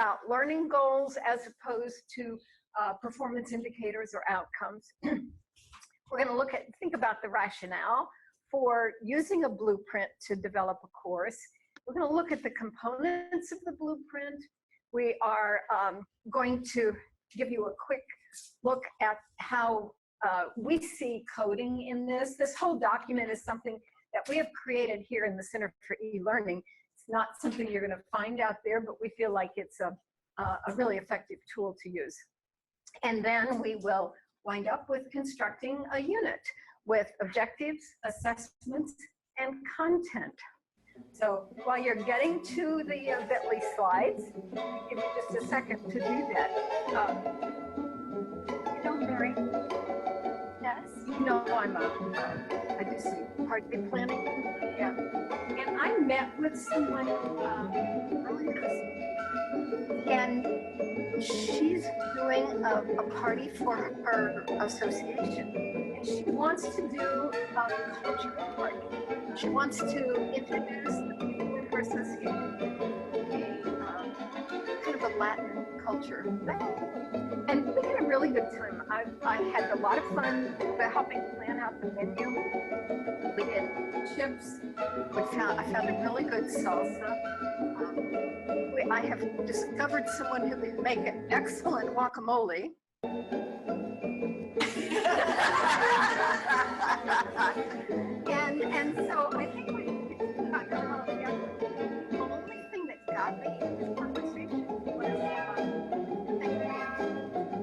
about learning goals as opposed to performance indicators or outcomes. We're going to think about the rationale for using a blueprint to develop a course. We're going to look at the components of the blueprint. We are going to give you a quick look at how we see coding in this. This whole document is something that we have created here in the Center for E-Learning. It's not something you're going to find out there, but we feel like it's a really effective tool to use. And then we will wind up with constructing a unit with objectives, assessments, and content. So while you're getting to the Bitly slides, I'll give you just a second to do that. You know, Mary? Yes? You know I do some party planning. Yeah. And I met with someone earlier this week, and she's doing a party for her association, and she wants to do a cultural party. She wants to introduce the people in her association a kind of a Latin culture thing. And we had a really good time. I had a lot of fun helping plan out the menu. We did chips. I found a really good salsa. I have discovered someone who can make an excellent guacamole. and so I think we got it all together. The only thing that got me in this conversation was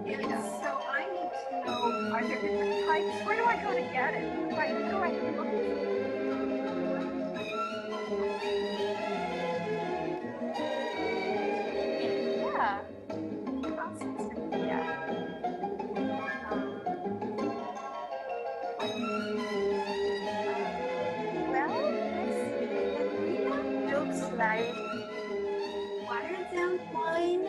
and so I need to know, are there different types? Where do I go to get it? Who do I have to look for? Like watered down wine.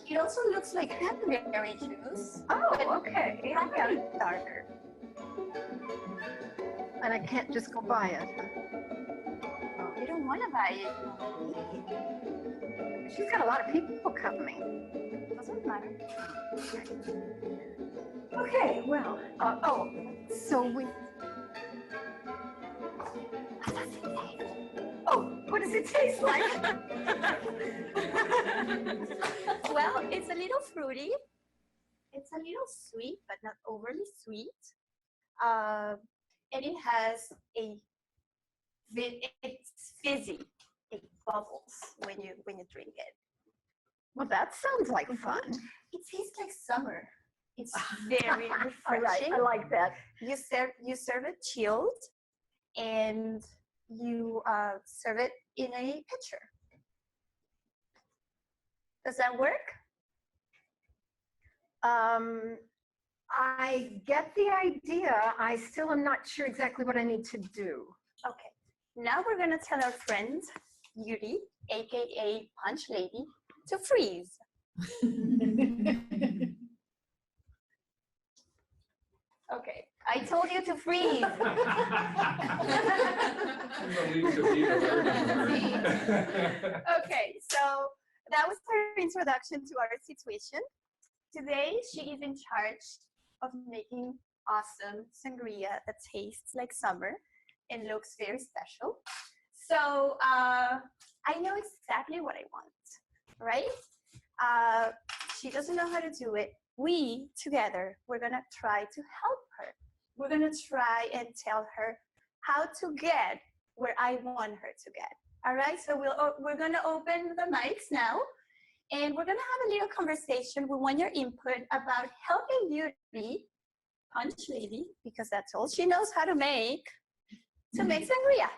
It also looks like cranberry juice. Oh, okay. Yeah, it's darker. And I can't just go buy it. Oh, you don't want to buy it. She's got a lot of people coming. Doesn't matter. Okay, well, so we. Oh, what does it taste like? Well, it's a little fruity. It's a little sweet, but not overly sweet. And it has it's fizzy. It bubbles when you drink it. Well, that sounds like fun. It tastes like summer. It's very refreshing. All right, I like that. You serve it chilled, and you serve it in a pitcher. Does that work? I get the idea. I still am not sure exactly what I need to do. Okay. Now we're going to tell our friend, Judy, aka Punch Lady, to freeze. Okay. I told you to freeze. Okay, so that was her introduction to our situation. Today, she is in charge of making awesome sangria that tastes like summer and looks very special. So I know exactly what I want, right? She doesn't know how to do it. We, together, we're going to try to help her. We're going to try and tell her how to get where I want her to get. All right, so we're going to open the mics now, and we're going to have a little conversation. We want your input about helping Judy, Punch Lady, because that's all she knows how to make sangria.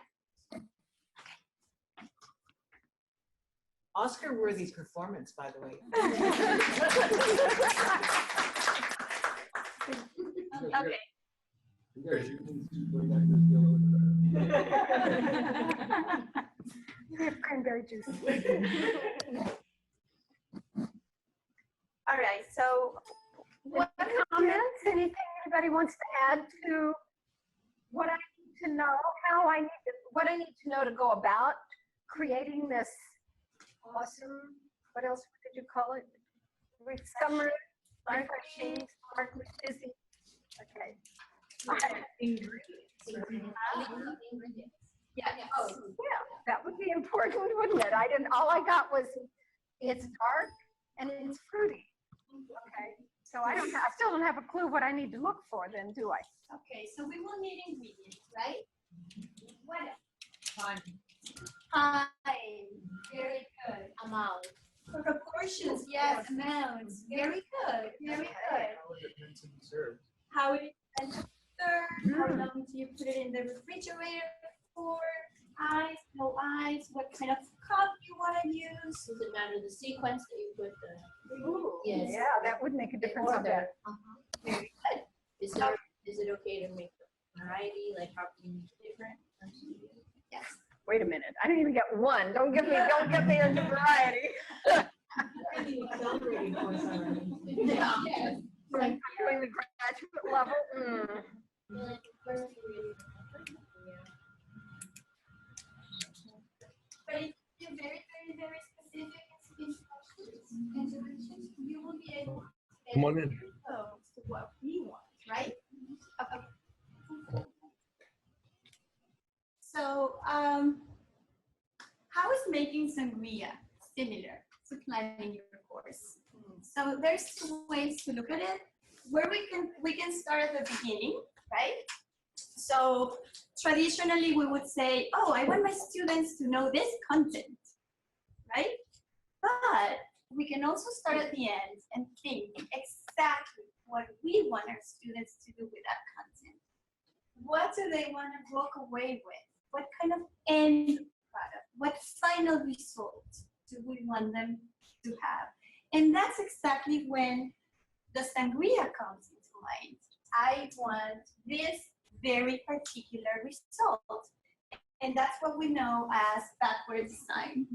Oscar-worthy performance, by the way. Okay. We have cranberry juice. All right, so what comments? Anything anybody wants to add to what I need to know? What I need to know to go about creating this awesome. What else did you call it? Summer, refreshing, sparkly, busy. Okay. Yeah. Oh, yeah, that would be important, wouldn't it? All I got was, it's dark and it's fruity. Okay, so I still don't have a clue what I need to look for then, do I? Okay, so we will need ingredients, right? What else? Time. Time. Very good. Amount. Proportions, yes, amounts. Very good. Very good. How is it meant to be served? How it is meant to be served? How long do you put it in the refrigerator for? Ice, no ice? What kind of cup you want to use? Does it matter the sequence that you put the? Ooh, Yes. yeah, that would make a difference on that. Very good. Is it okay to make a variety, like how can you make it different? Yes. Wait a minute, I didn't even get one. Don't get me into variety. Accelerating course already. Yeah. Yes. I'm doing the graduate level. But if you're very, very, very specific and directions, you will be able to Come on in. close to what we want, right? Okay. So, how is making sangria similar to planning your course? So there's two ways to look at it. Where we can start at the beginning, right? So traditionally we would say, oh, I want my students to know this content, right? But we can also start at the end and think exactly what we want our students to do with that content. What do they want to walk away with? What kind of end product? What final result do we want them to have? And that's exactly when the sangria comes into mind. I want this very particular result. And that's what we know as backward design.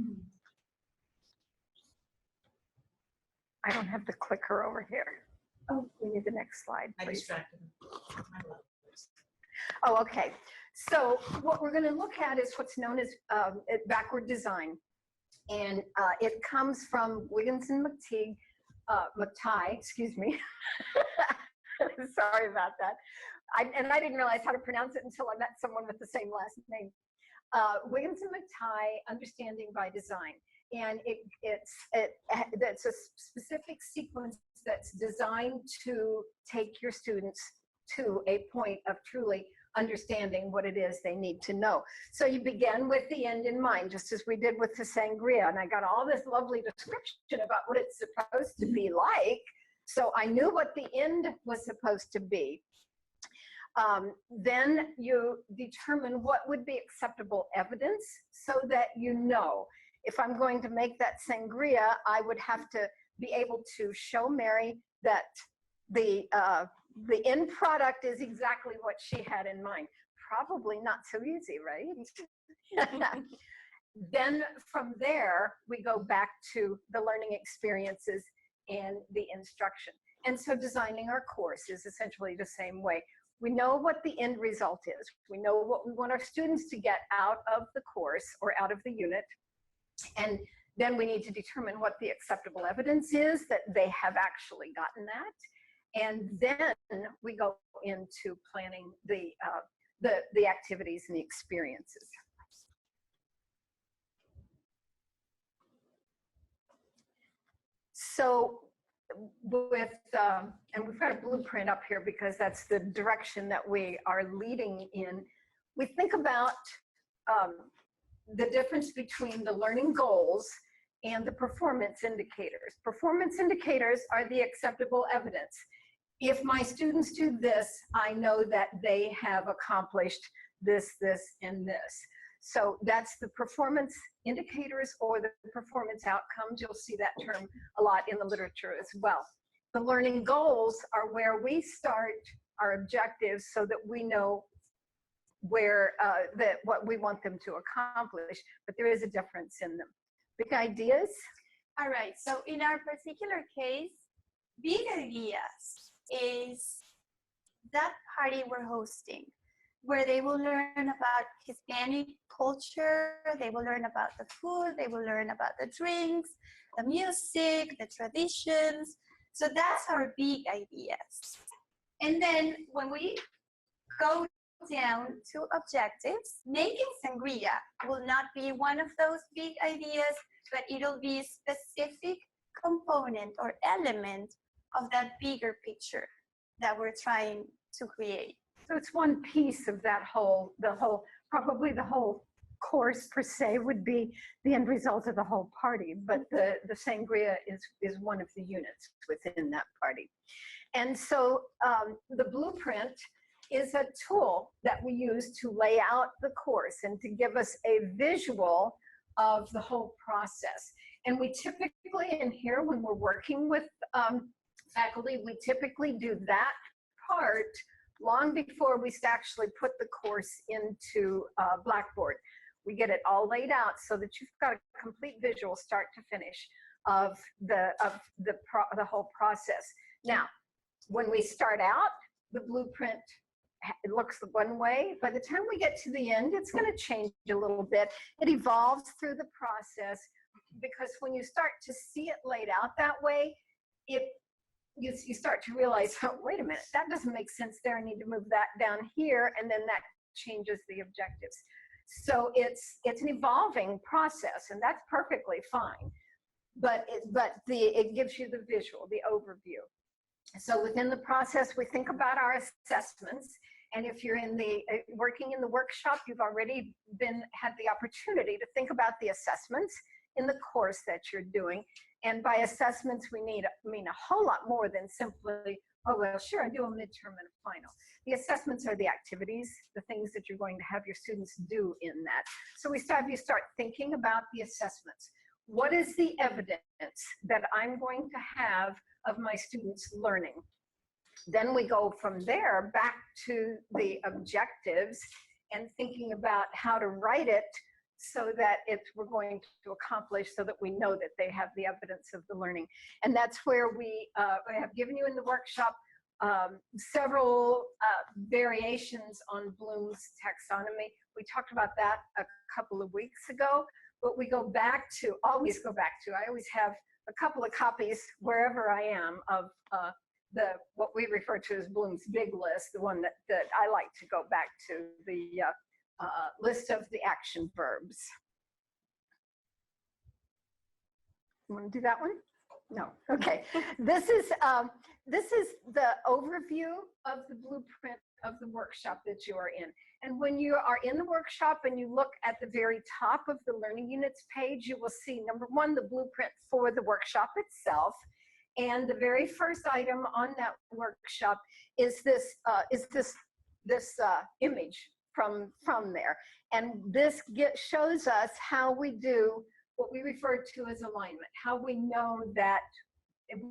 I don't have the clicker over here. Oh, we need the next slide, I please. distracted him. I love this. Oh, okay. So what we're going to look at is what's known as backward design. And it comes from Wiggins and McTighe, excuse me. Sorry about that. I didn't realize how to pronounce it until I met someone with the same last name. Wiggins and McTighe, Understanding by Design. And it's a specific sequence that's designed to take your students to a point of truly understanding what it is they need to know. So you begin with the end in mind, just as we did with the sangria. And I got all this lovely description about what it's supposed to be like. So I knew what the end was supposed to be. Then you determine what would be acceptable evidence so that you know. If I'm going to make that sangria, I would have to be able to show Mary that the end product is exactly what she had in mind. Probably not so easy, right? Then from there, we go back to the learning experiences and the instruction. And so designing our course is essentially the same way. We know what the end result is. We know what we want our students to get out of the course or out of the unit. And then we need to determine what the acceptable evidence is that they have actually gotten that. And then we go into planning the activities and the experiences. So with, and we've got a blueprint up here because that's the direction that we are leading in. We think about the difference between the learning goals and the performance indicators. Performance indicators are the acceptable evidence. If my students do this, I know that they have accomplished this, this, and this. So that's the performance indicators or the performance outcomes. You'll see that term a lot in the literature as well. The learning goals are where we start our objectives so that we know where what we want them to accomplish, but there is a difference in them. Big ideas? All right, so in our particular case, big ideas is that party we're hosting. where they will learn about Hispanic culture, they will learn about the food, they will learn about the drinks, the music, the traditions. So that's our big ideas. And then when we go down to objectives, making sangria will not be one of those big ideas, but it'll be a specific component or element of that bigger picture that we're trying to create. So it's one piece of that whole, probably the whole course per se would be the end result of the whole party, but the sangria is one of the units within that party. And so the blueprint is a tool that we use to lay out the course and to give us a visual of the whole process. And we typically in here, when we're working with faculty, we typically do that part long before we actually put the course into Blackboard. We get it all laid out so that you've got a complete visual start to finish of the whole process. Now, when we start out, the blueprint, it looks one way. By the time we get to the end, it's going to change a little bit. It evolves through the process, because when you start to see it laid out that way, you start to realize, oh, wait a minute, that doesn't make sense there. I need to move that down here, and then that changes the objectives. So it's an evolving process, and that's perfectly fine. But it gives you the visual, the overview. So within the process, we think about our assessments. And if you're in the working in the workshop, you've already had the opportunity to think about the assessments in the course that you're doing. And by assessments, we mean a whole lot more than simply, oh, well, sure, I do a midterm and a final. The assessments are the activities, the things that you're going to have your students do in that. So you start thinking about the assessments. What is the evidence that I'm going to have of my students learning? Then we go from there back to the objectives and thinking about how to write it so that we're going to accomplish, so that we know that they have the evidence of the learning. And that's where we have given you in the workshop several variations on Bloom's taxonomy. We talked about that a couple of weeks ago, but we always go back to, I always have a couple of copies wherever I am of what we refer to as Bloom's big list, the one that I like to go back to, the list of the action verbs. You want to do that one? No. Okay. This is the overview of the blueprint of the workshop that you are in. And when you are in the workshop and you look at the very top of the Learning Units page, you will see, number one, the blueprint for the workshop itself. And the very first item on that workshop is this image from there. And this shows us how we do what we refer to as alignment, how we know that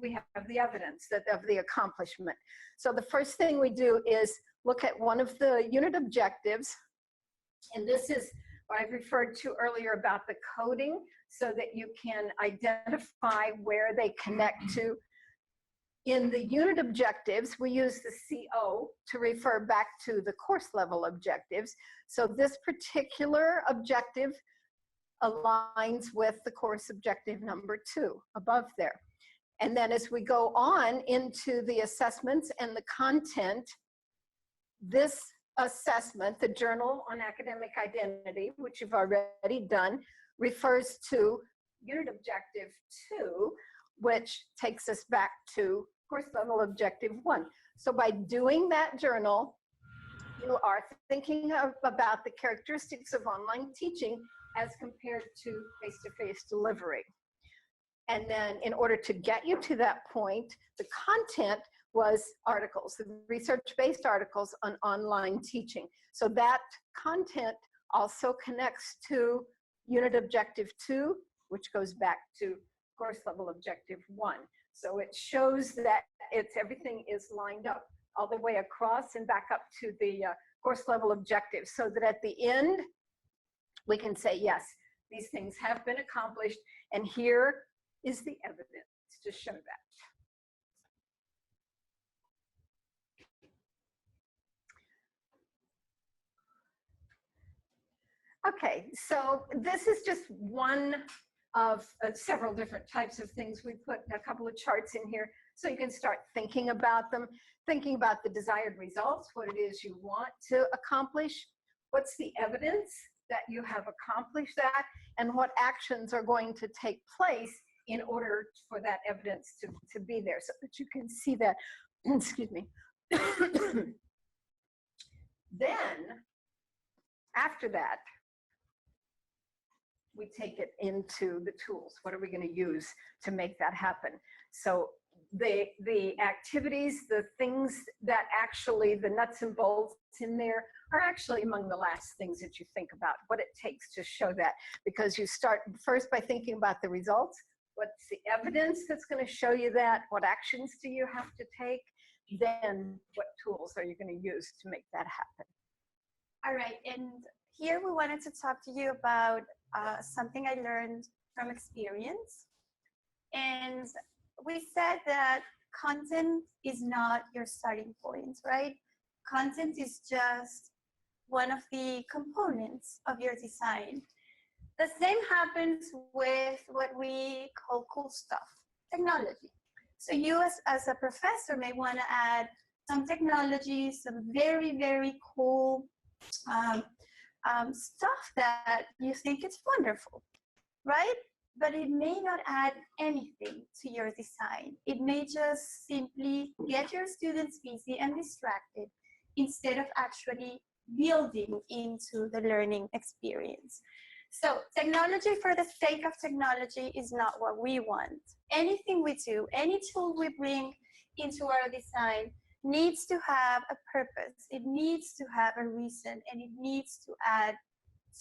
we have the evidence of the accomplishment. So the first thing we do is look at one of the unit objectives. And this is what I referred to earlier about the coding, so that you can identify where they connect to. In the unit objectives, we use the CO to refer back to the course level objectives. So this particular objective aligns with the course objective number 2 above there. And then as we go on into the assessments and the content, this assessment, the Journal on Academic Identity, which you've already done, refers to unit objective 2, which takes us back to course level objective 1. So by doing that journal, you are thinking about the characteristics of online teaching as compared to face-to-face delivery. And then in order to get you to that point, the content was articles, the research-based articles on online teaching. So that content also connects to unit objective 2, which goes back to course level objective 1. So it shows that everything is lined up all the way across and back up to the course level objectives, so that at the end, we can say, yes, these things have been accomplished, and here is the evidence to show that. Okay, so this is just one of several different types of things. We put a couple of charts in here so you can start thinking about them, thinking about the desired results, what it is you want to accomplish, what's the evidence that you have accomplished that, and what actions are going to take place in order for that evidence to be there so that you can see that. Excuse me. Then, after that, we take it into the tools. What are we going to use to make that happen? So the activities, the things that actually, the nuts and bolts in there are actually among the last things that you think about, what it takes to show that. Because you start first by thinking about the results. What's the evidence that's going to show you that? What actions do you have to take? Then what tools are you going to use to make that happen? All right, and here we wanted to talk to you about something I learned from experience. And we said that content is not your starting point, right? Content is just one of the components of your design. The same happens with what we call cool stuff, technology. So you as a professor may want to add some technology, some very, very cool stuff that you think is wonderful, right? But it may not add anything to your design. It may just simply get your students busy and distracted instead of actually building into the learning experience. So technology for the sake of technology is not what we want. Anything we do, any tool we bring into our design needs to have a purpose. It needs to have a reason, and it needs to add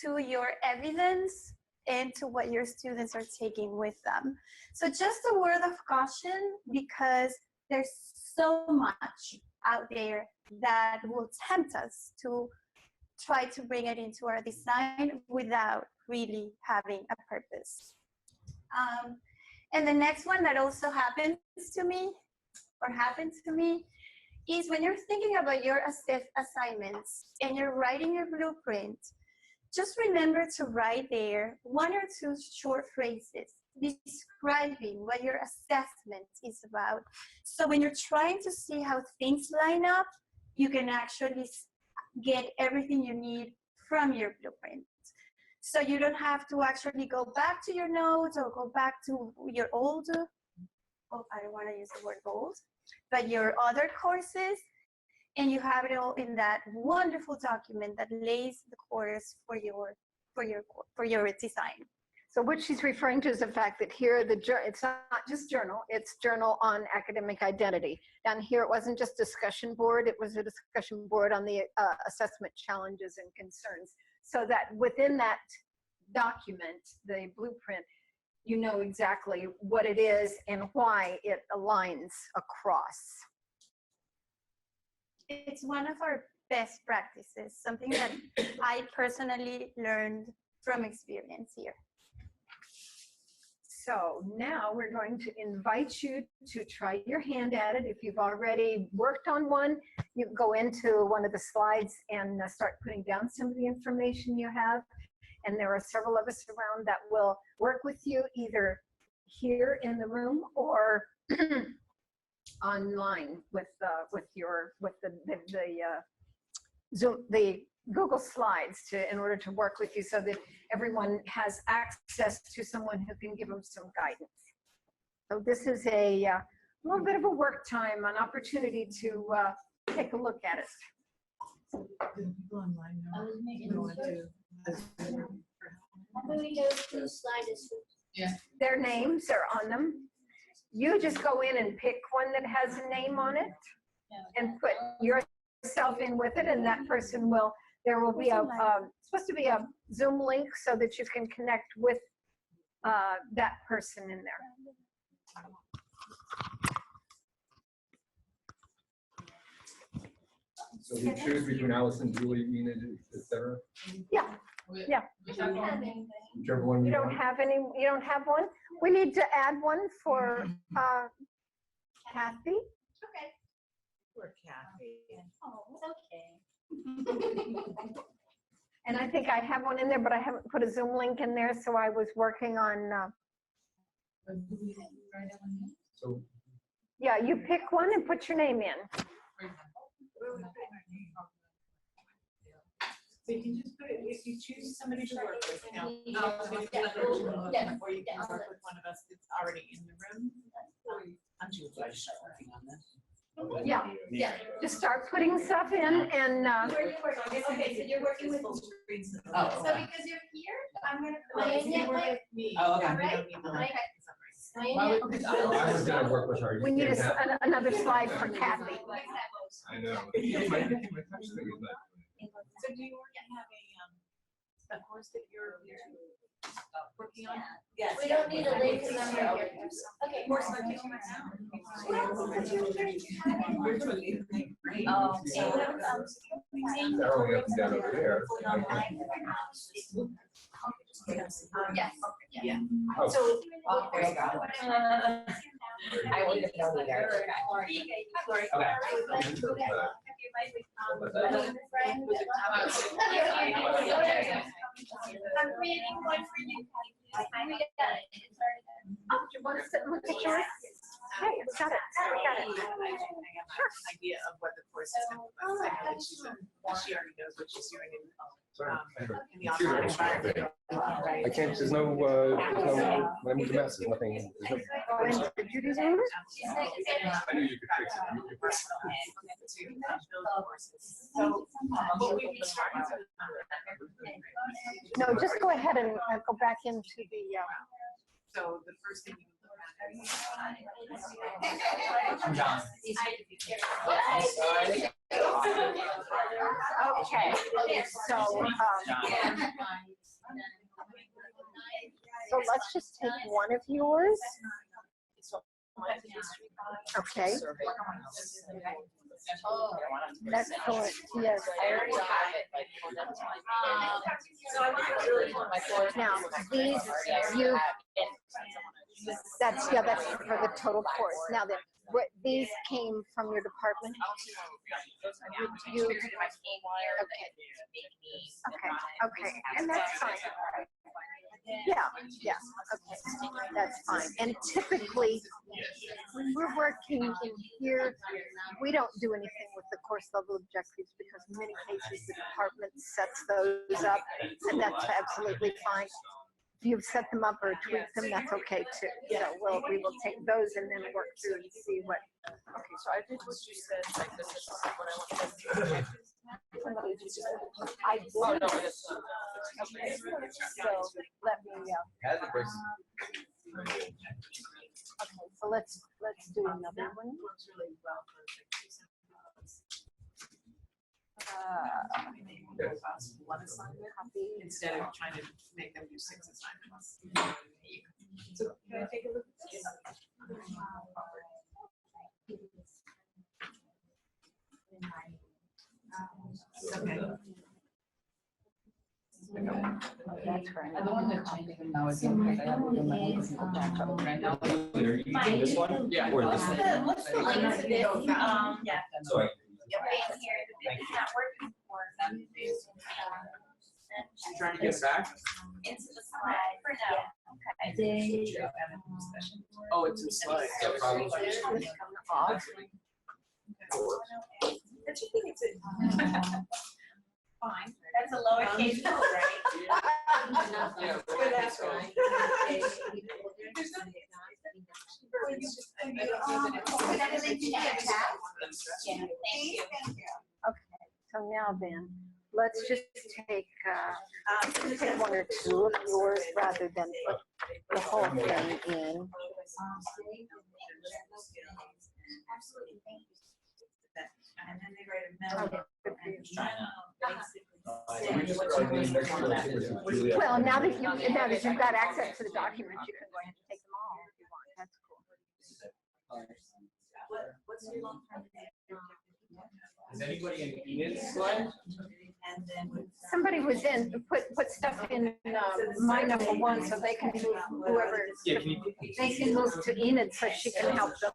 to your evidence and to what your students are taking with them. So just a word of caution, because there's so much out there that will tempt us to try to bring it into our design without really having a purpose. And the next one that also happens to me, or happened to me, is when you're thinking about your assignments and you're writing your blueprint, just remember to write there 1 or 2 short phrases describing what your assessment is about. So when you're trying to see how things line up, you can actually get everything you need from your blueprint. So you don't have to actually go back to your notes or go back to your old, oh, I don't want to use the word old, but your other courses, and you have it all in that wonderful document that lays the course for your design. So what she's referring to is the fact that here, it's not just journal, it's journal on academic identity. Down here, it wasn't just discussion board, it was a discussion board on the assessment challenges and concerns. So that within that document, the blueprint, you know exactly what it is and why it aligns across. It's one of our best practices, something that I personally learned from experience here. So now we're going to invite you to try your hand at it. If you've already worked on one, you can go into one of the slides and start putting down some of the information you have. And there are several of us around that will work with you either here in the room or online with the Google Slides in order to work with you so that everyone has access to someone who can give them some guidance. So this is a little bit of a work time, an opportunity to take a look at it. Do people online I know? was making Know what research. to- How do we go to slide this? Their names are on them. You just go in and pick one that has a name on it and put yourself in with it, and that person will, there will be supposed to be a Zoom link so that you can connect with that person in there. So we choose between Allison, Julie, Enid, etc. Yeah, yeah. Whichever one You don't want. have any, you don't have one? We need to add one for Kathy. Okay. Poor Kathy. Oh, it's okay. And I think I have one in there, but I haven't put a Zoom link in there, so I was working on, So yeah, you pick one and put your name in. So you can just put it, if you choose somebody to work with, you know, Yeah. or you can work with one of us that's already in the room. I'm Judy, I just working on this. Yeah, Yeah. just start putting stuff in and, Where are you working? Okay, so you're working with. Oh, So because you're here, I'm gonna well, play if in you it work like. with me, Oh, okay. we don't need the link Okay. for some reason. Why would- I was gonna work with her. we need You can't have- another slide for Kathy. I know. My touch thing is not- So do you already have a course that you're working on? Yes. We don't need a link to them here. Okay. Course on teaching right now. Oh, So whatever comes. They're only up and down over there. Yes. Yeah. Oh. So. Oh, there you go. I wouldn't have known either. I'm creating one for you. I got it. It's already done. Oh, do you want to sit and look at yours? Hey, it's got it, got it. I have an idea of what the course is going to look like. I know that she already knows what she's doing in the online environment. I can't, there's no, when I move the mouse, there's nothing. There's Go into the Judy's room. I knew you could fix it. You could fix it. To build courses. So, what we started to. No, just go ahead and go back into the, So the first thing you look at. okay, so let's just take one of yours. Okay, excellent, yes. I already have it, like, that's fine. Now, these, you, that's for the total course. Now then, these came from your department? You, okay, and that's fine. Yeah, okay, that's fine. And typically, when we're working in here, we don't do anything with the course level objectives because in many cases the department sets those up, and that's absolutely fine. If you've set them up or tweaked them, that's okay too. So we will take those and then work through and see what. Okay, so I did what you said, like, this is what I want to do. I did. Oh, no, it's, Okay, so let me, Had the bricks. okay, so let's do another one. One assignment Copy. instead of trying to make them do 6 assignments. So can I take a look at this? Okay. That's right. I don't want to change them now again because I have to do my own backup right now. This one? Yeah. Or this one? What's the link to this? Yeah. So I- Right here. It's not working for them. Trying to get back? Into the slide for now. Okay. Oh, it's in slides. Don't you think it's a Fine. That's a lowercase, right? Yeah. But that's right. There's nothing. It's just, I mean, Would that link to that chat? Yeah, thank you. Okay, so now then, let's just take one or two of yours rather than put the whole thing in. Absolutely, thank you. And then they write a memo. Well, now that you've got access to the documents, you can go ahead and take them all if you want. That's cool. What's your long-term? Is anybody in Enid's slide? And then. Somebody was in, put stuff in my number one so they can move whoever, Yeah, can you? they can move to Enid so she can help them.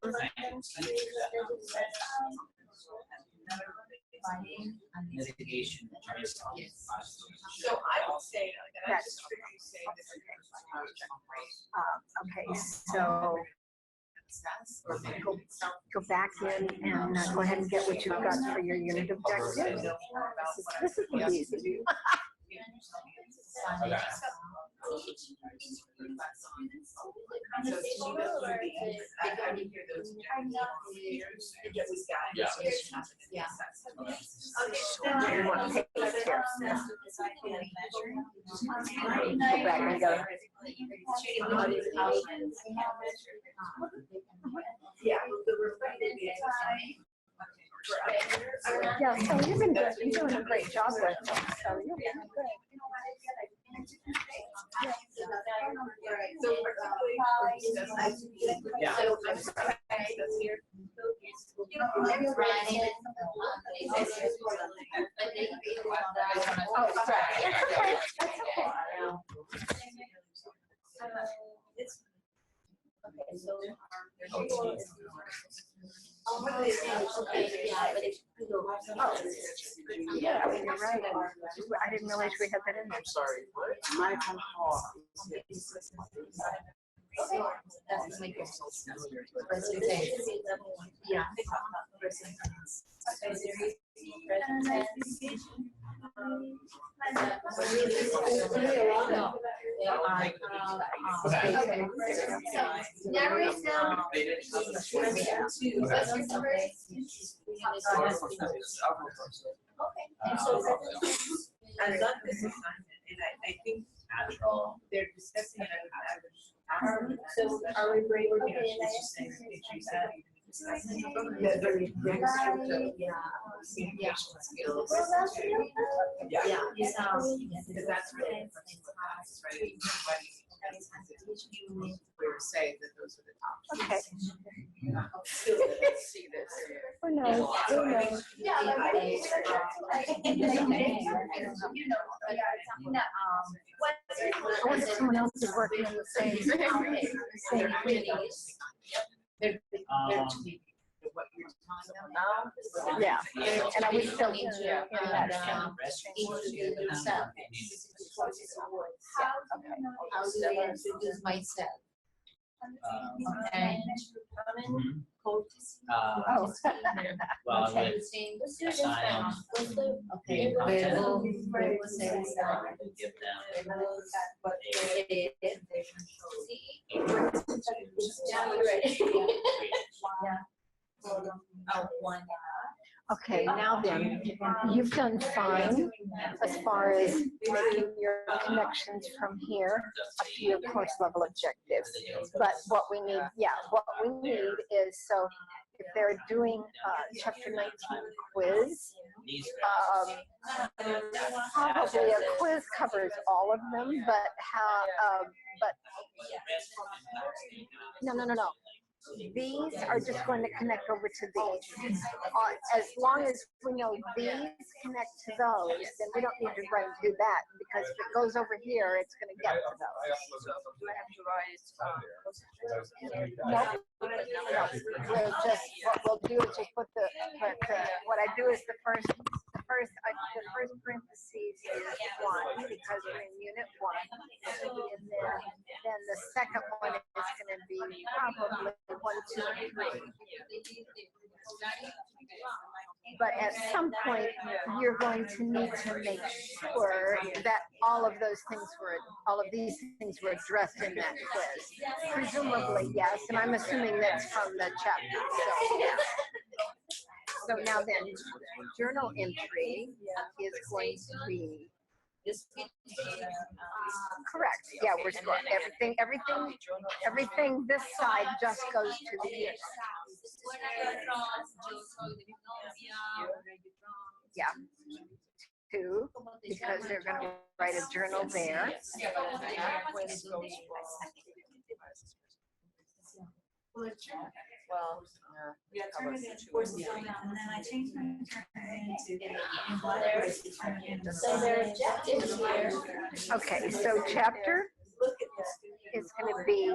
mitigation. So I would say, and I just heard you say this is Okay, so go back in and go ahead and get what you've got for your unit objective. This is easy. You want to take this here. Go back and go. Yeah, so you've been doing a great job with them, so you're doing good. Yeah. Oh, sorry. It's okay. That's okay. Okay, so. Yeah, you're right. I didn't realize we had that in there. I'm sorry, what? That's like presentation. Yeah. No, they are. Okay. Narrow it down. I love this assignment, and I think they're discussing it. So are we brave? Communication skills. Yeah. Because that's really the first class, right? We were saying that those are the top. Okay. See this. Who knows? Who knows? I wonder if someone else is working on the same thing. What you're talking about now. Yeah, and I was still in that. How do I introduce myself? And Oh. Well, okay. with Okay. Verbal says give them now you're ready. Okay, now then, you've done fine as far as making your connections from here up to your course level objectives. But what we need, is, so if they're doing chapter 19 quiz, probably a quiz covers all of them, but no. These are just going to connect over to these. As long as we know these connect to those, then we don't need to do that, because if it goes over here, it's going to get to those. Nope. No. We'll just, what we'll do is just put what I do is the first parentheses is 1, because we're in unit 1, and then the second one is going to be probably 1, 2, and 3. But at some point, you're going to need to make sure that all of these things were addressed in that quiz. Presumably, yes, and I'm assuming that's from the chapter. So now then, journal entry is going to be correct. Yeah, we're scoring everything this side just goes to the years. Yeah. 2, because they're going to write a journal there. Well, yeah, turn it into course now, and then I changed my into So their objective here. Okay, so chapter is going to be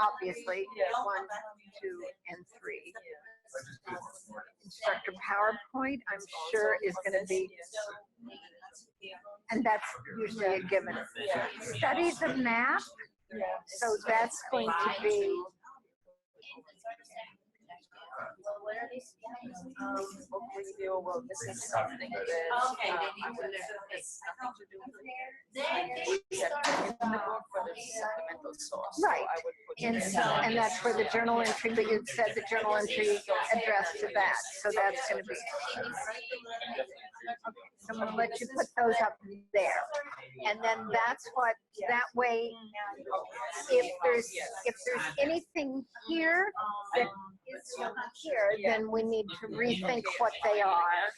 obviously 1, 2, and 3. instructor PowerPoint, I'm sure is going to be, and that's usually a given. Studies of math, so that's going to be, What are these? Book review, well, this is something that, Okay, I they need would to have, it's nothing to do with They in the book for the supplemental source. So Right. I would put and it so, and that's for the journal entry, but you said the journal entry addressed to that, so that's going to be. So I'm going to let you put those up there. And then that's what, that way, if there's anything here that is not here, then we need to rethink what they are.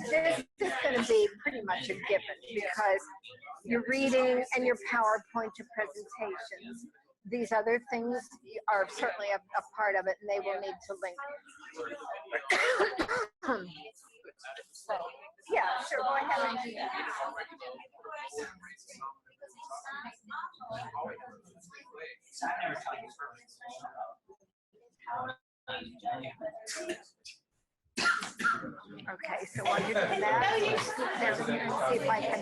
This is going to be pretty much a given because your reading and your PowerPoint to presentations. These other things are certainly a part of it, and they will need to link. So, yeah, sure, go ahead. Okay, so while you're doing that, I'll scoot down here and see if I can.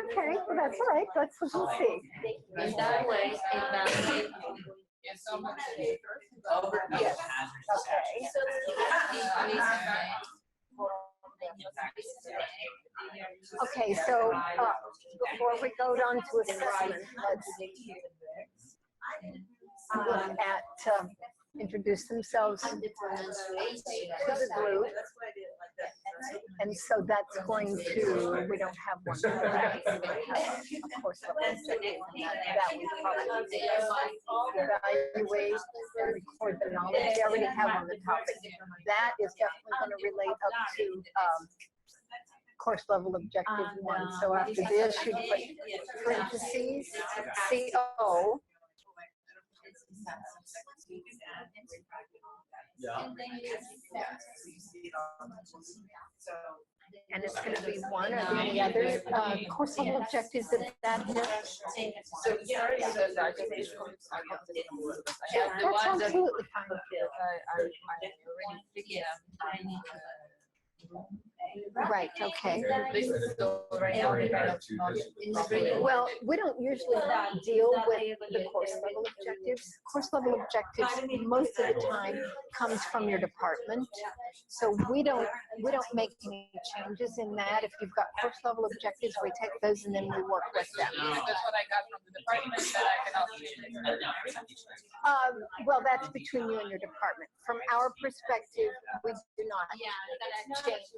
Okay, well, that's all right. Let's look and see. In that way, evaluate. Yes. Okay, so before we go on to assessment, let's look at introduce themselves to the group. And so that's going to, we don't have one. Of course, that we probably evaluate and record the knowledge they already have on the topic. That is definitely going to relate up to course level objective 1. So after this, you put parentheses, CO. And it's going to be one or any other course level objectives that here. So you already said that. That's absolutely fine. I already figured Right, okay. right now we kind of Well, we don't usually deal with the course level objectives. Course level objectives most of the time comes from your department. So we don't make any changes in that. If you've got course level objectives, we take those and then we work with them. That's what I got from the department that I can also. Well, that's between you and your department. From our perspective, we do not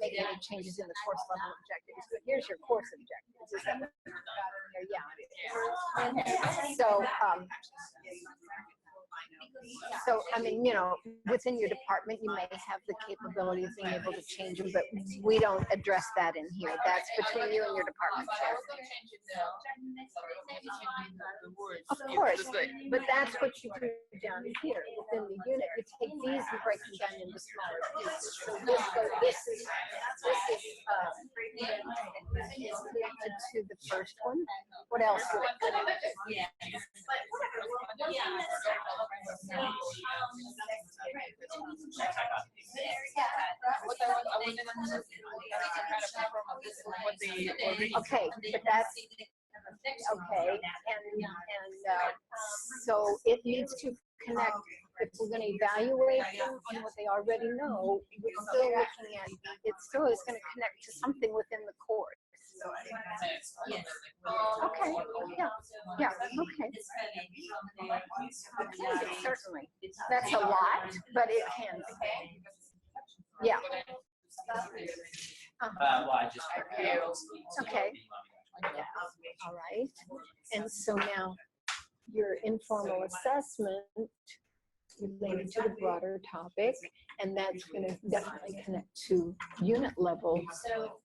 make any changes in the course level objectives. But here's your course objectives. Is that what yeah. So, I mean, you know, within your department, you may have the capability of being able to change them, but we don't address that in here. That's between you and your department. Of course, but that's what you do down here within the unit. You take these and break them down into smaller pieces. So this is connected to the first one. What else would it connect to? Okay, but that's okay, and so it needs to connect. If we're going to evaluate them on what they already know, we're still looking at it. Still is going to connect to something within the course. Okay. Yeah. Okay. Certainly. That's a lot, but it can be. Yeah. Well, I just. Okay. All right. And so now your informal assessment related to the broader topic, and that's going to definitely connect to unit level,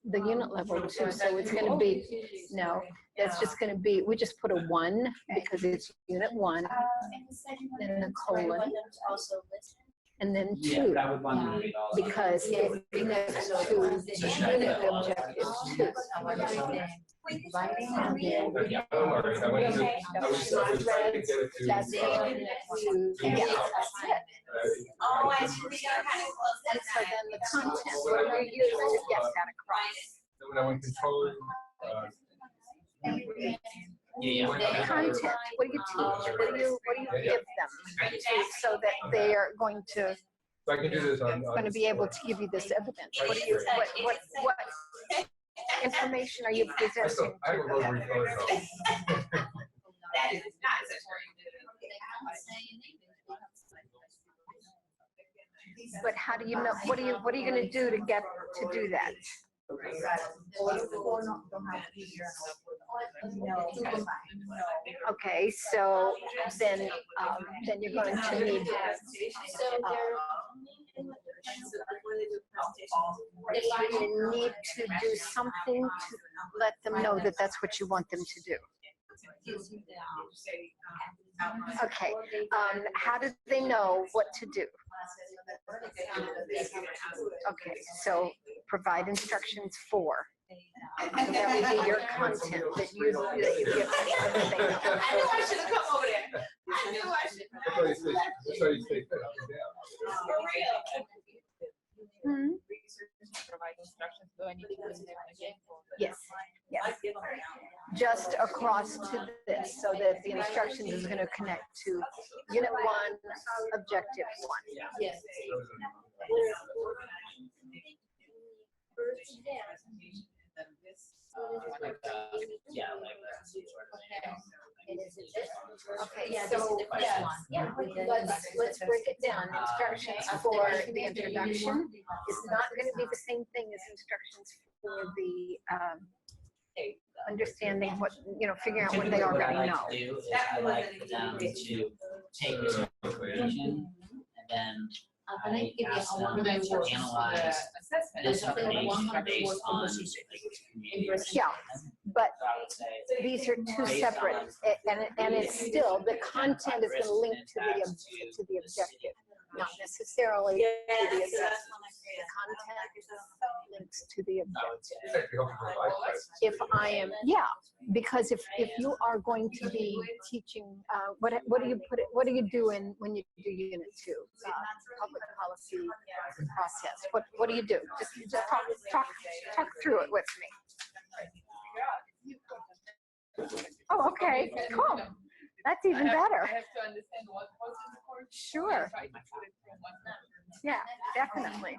the unit level too. So it's going to be, no, that's just going to be, we just put a 1 because it's unit 1, then a colon. and then Yeah, 2. but I would want to read all of them. Because it connects to unit objective 2. Writing and then. Okay, no worries. I went to, I was trying to get it to. That's going to connect to, yeah, that's it. Oh, I see. We got kind of close. And so then the content, what are you using to get that across? So when I went control, Yeah, The content, what do you teach? What do you give them? So that they are going to, so I can do this on. going to be able to give you this evidence. What information are you presenting? I have a rotary phone. That is not such But how do you know, what are you going to do to get to do that? Okay, so then you're going to need you need to do something to let them know that that's what you want them to do. Okay, how do they know what to do? Okay, so provide instructions for. That would be your content that you give them. I knew I should have come over there. I knew I should That's why you stay, that's why you stay fit up and down. For real. Hmm? Provide instructions, do I need to do them again? Yes, yes. Just across to this, so that the instructions is going to connect to Unit 1, Objective 1. Yes. Yeah, like that sort of. Okay, Yeah, so this is the first one. yeah, let's break it down. Instructions for the introduction is not going to be the same thing as instructions for the understanding what, figuring out what they Typically, already what I know. like to do is I like for them to take this information and then I ask them to analyze this information based on like community. Yeah, but So I would say these are two separate, and it's still, the content is going to link to the objective, not necessarily to the assessment. The content links to the objective. Actually helps with life lessons. If I am, yeah, because if you are going to be teaching, what do you do when you do Unit 2? Public policy process. What do you do? Just talk through it with me. Oh, okay, cool. That's even better. I have to understand what was in the course. Sure. Try to put it from one to Yeah, definitely.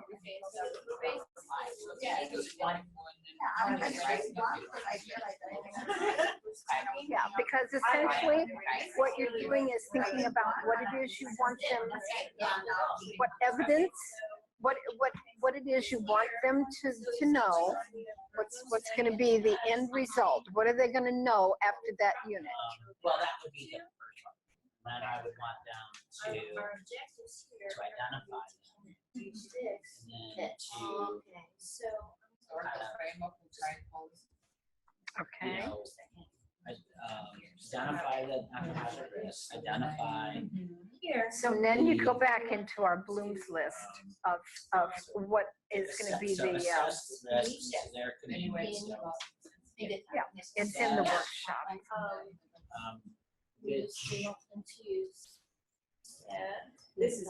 Yeah, because essentially what you're doing is thinking about what it is you want them, what evidence, what it is you want them to know, what's going to be the end result. What are they going to know after that unit? Well, that would be the first one. Then I would want them to identify them. And then to Okay. Identify the hazard risk, identify. So then you go back into our Bloom's list of what is going to be So the, assess the risks to their community. So, yeah, it's in the workshop. with This is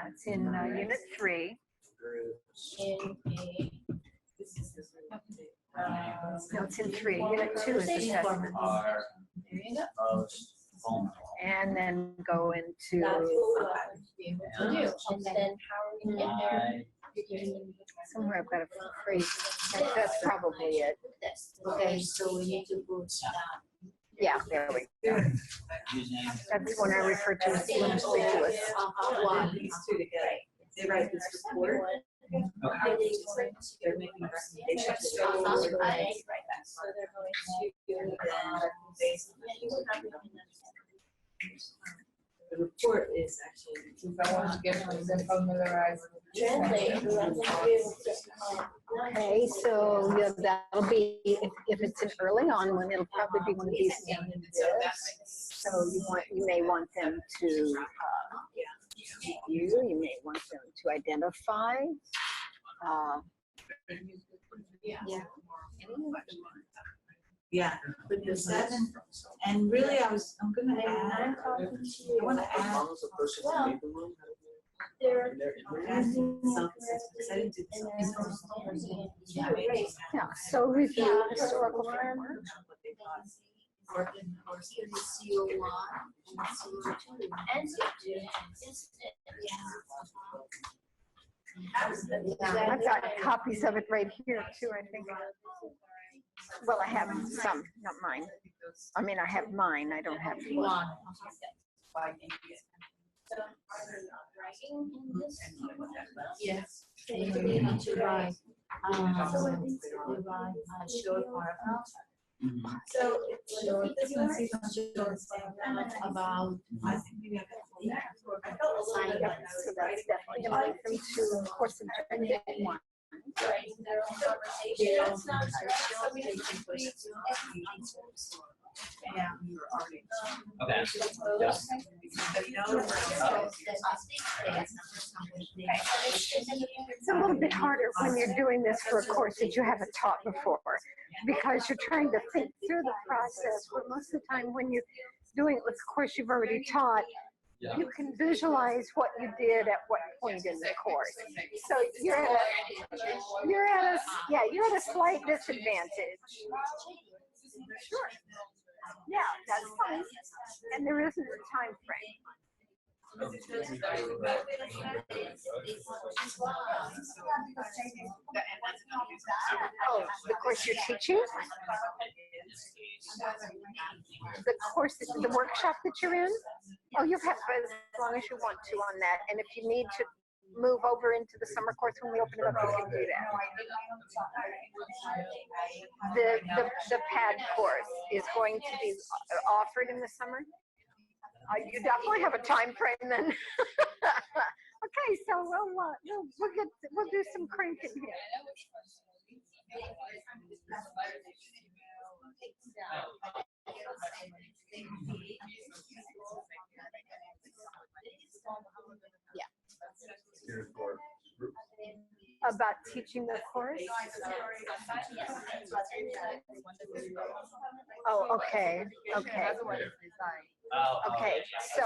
It's in Unit 3. groups. No, it's in 3. Unit 2 is assessment. Are most vulnerable. And then go into, And then how are we gonna get there? somewhere I've got a phrase. That's probably it. Okay, so we need to put Yeah, there we go. Using. That's when I refer to as Bloom's list. one. These two together. They write this report. Okay. They're making recommendations. So they're going to. The report is actually. Because I want to get them familiarized with Translate. Okay, so yeah, that'll be, if it's an early on one, it'll probably be one of these. So that's. So you may want them to You may want them to identify. Yeah, but the 7, and really I'm gonna add, I wanna add. Yeah, so review historical framework. I've got copies of it right here too, I think. Well, I have some, not mine. I mean, I have mine, I don't have one. Yes. You need to write, short paragraph. So this one says on short about. So that's definitely gonna link them to course objective 1. Okay. It's a little bit harder when you're doing this for a course that you haven't taught before, because you're trying to think through the process, where most of the time when you're doing it with a course you've already taught, you can visualize what you did at what point in the course. So you're at a slight disadvantage. Sure. Yeah, that's fine. And there isn't a time frame. Oh, the course you're teaching? The course, the workshop that you're in? Oh, you have as long as you want to on that. And if you need to move over into the summer course when we open it up, you can do that. The PAD course is going to be offered in the summer. You definitely have a time frame then. Okay, so we'll do some cranking here. Yeah. About teaching the course? Oh, okay, okay. Okay, so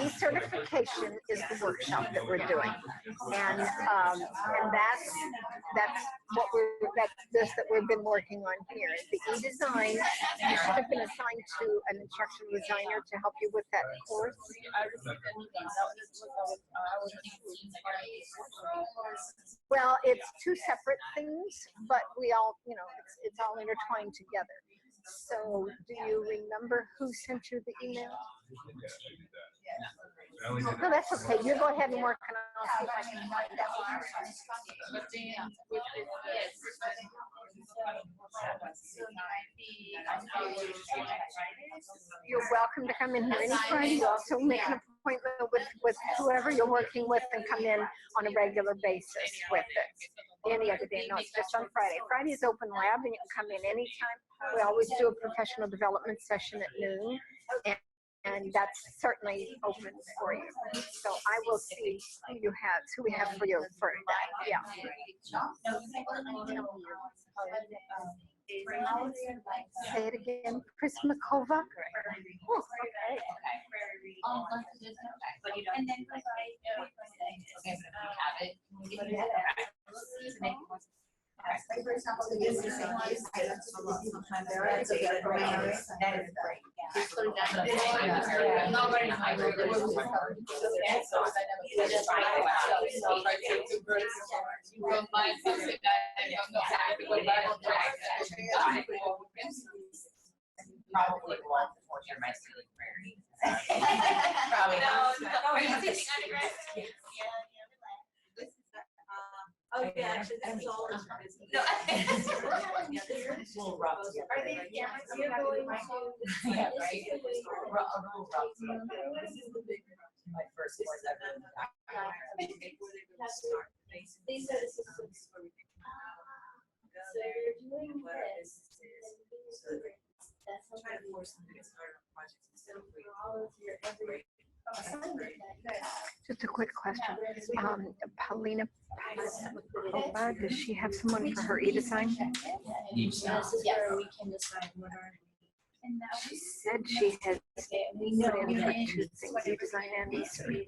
e-certification is the workshop that we're doing, and that's what we've been working on here. The e-design, you should have been assigned to an instructional designer to help you with that course. Well, it's two separate things, but we all, it's all intertwined together. So do you remember who sent you the email? No, that's okay. You go ahead and work and I'll see if I can find out. You're welcome to come in here anytime. You also make an appointment with whoever you're working with and come in on a regular basis with it. Any other day, no, it's just on Friday. Friday is open lab and you can come in anytime. We always do a professional development session at noon, and that's certainly open for you. So I will see who we have for you for that. Yeah. Say it again, Prismakova. Oh, okay. And then for example, the business Probably one before your mycelium query. Probably Oh, yeah, actually, that's all. No. Little rough. Are they cameras you're going to? Yeah, right. A little rough. My first course ever. These are the systems. So you're doing this. That's Try to force them to get started on projects instead of all of your every assignment. To Just a quick question. Paulina, does she have someone for her e-design? This is where we can decide what our. She said she has put in her 2 things, e-design and research. Okay.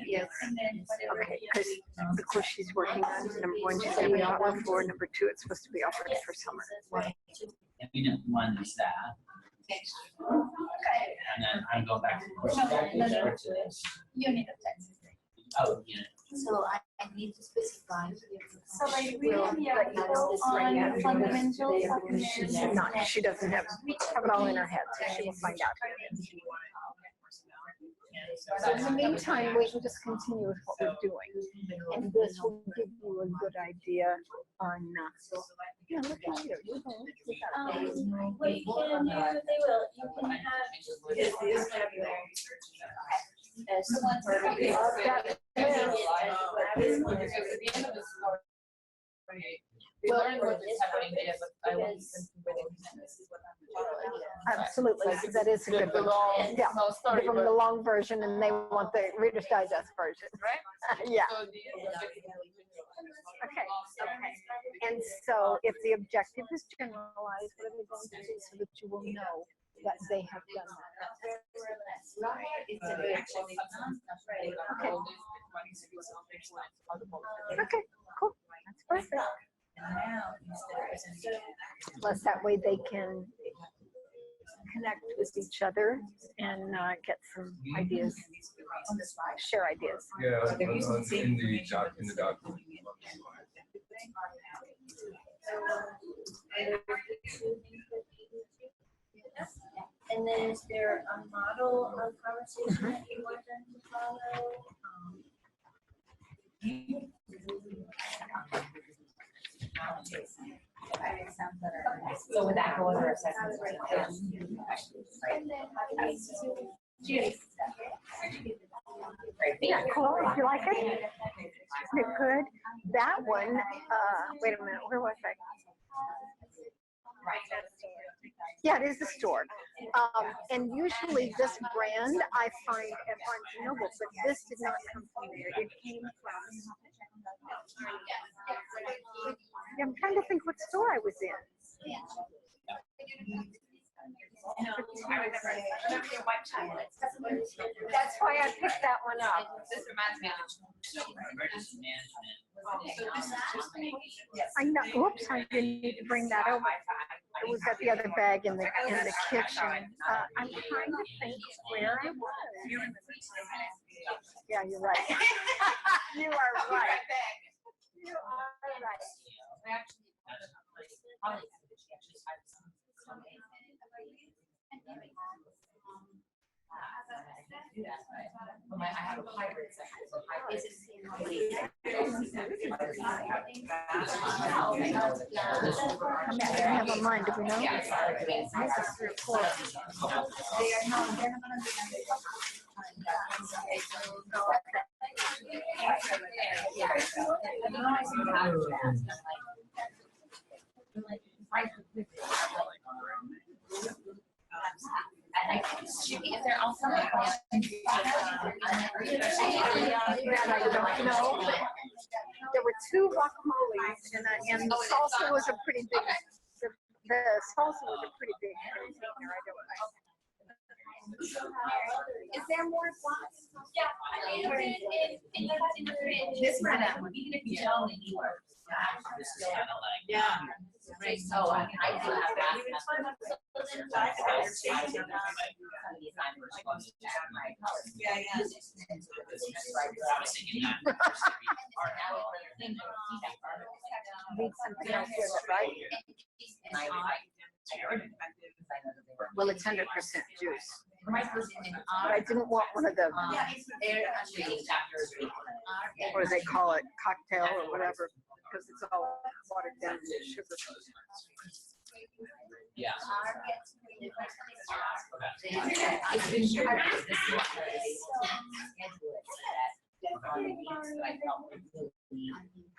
Yes. Okay, because of course she's working on number 1, she's having it offered for, number 2, it's supposed to be offered for summer. And we didn't one is that. And then I'm going back to the course. Unit of text. Oh, yeah. So I need to specify. So like we have the article on fundamentals of She's marriage. not, she doesn't have it all in her head, so she will find out. So in the meantime, we can just continue with what we're doing. And this will give you a good idea on, yeah, look at you. We can do, they will, you can have. Is February. As part of That- We learned what this happening is, but I want Absolutely, that is a good one. Yeah, give them the long version and they want the Reader's Digest version. Right? Yeah, okay. And so if the objective is generalized, what are they going to do so that you will know that they have done that? Okay, cool, that's perfect. Plus that way they can connect with each other and get some ideas, share ideas. Yeah, in the document. And then is there a model of conversation that you want them to follow? So would that go under assessment? Judy. Yeah, cool, if you like it. Isn't it good? That one, wait a minute, where was I? Yeah, it is a store. And usually this brand I find at Barnes & Noble, but this did not come from there. It came from, I'm trying to think what store I was in. That's why I picked that one up. This reminds me of. Emergency management. I know, oops, I didn't need to bring that over. It was at the other bag in the kitchen. I'm trying to think where I was. Yeah, you're right. You are right. You are right. I have a hybrid section, so hybrid I have a mind, do we know? Is there also That I don't know. There were 2 guacamoles and the salsa was a pretty big, the salsa was a pretty big container. I don't know. Is there more slots? Yeah, in the fridge. This for them. even if you tell me you are. This is kind of like. Yeah. So I do have that. Yeah, yeah. Need something else with it, right? Well, it's 100% juice. But I didn't want one of the, what do they call it, cocktail or whatever, because it's all watered down with sugar. Yeah.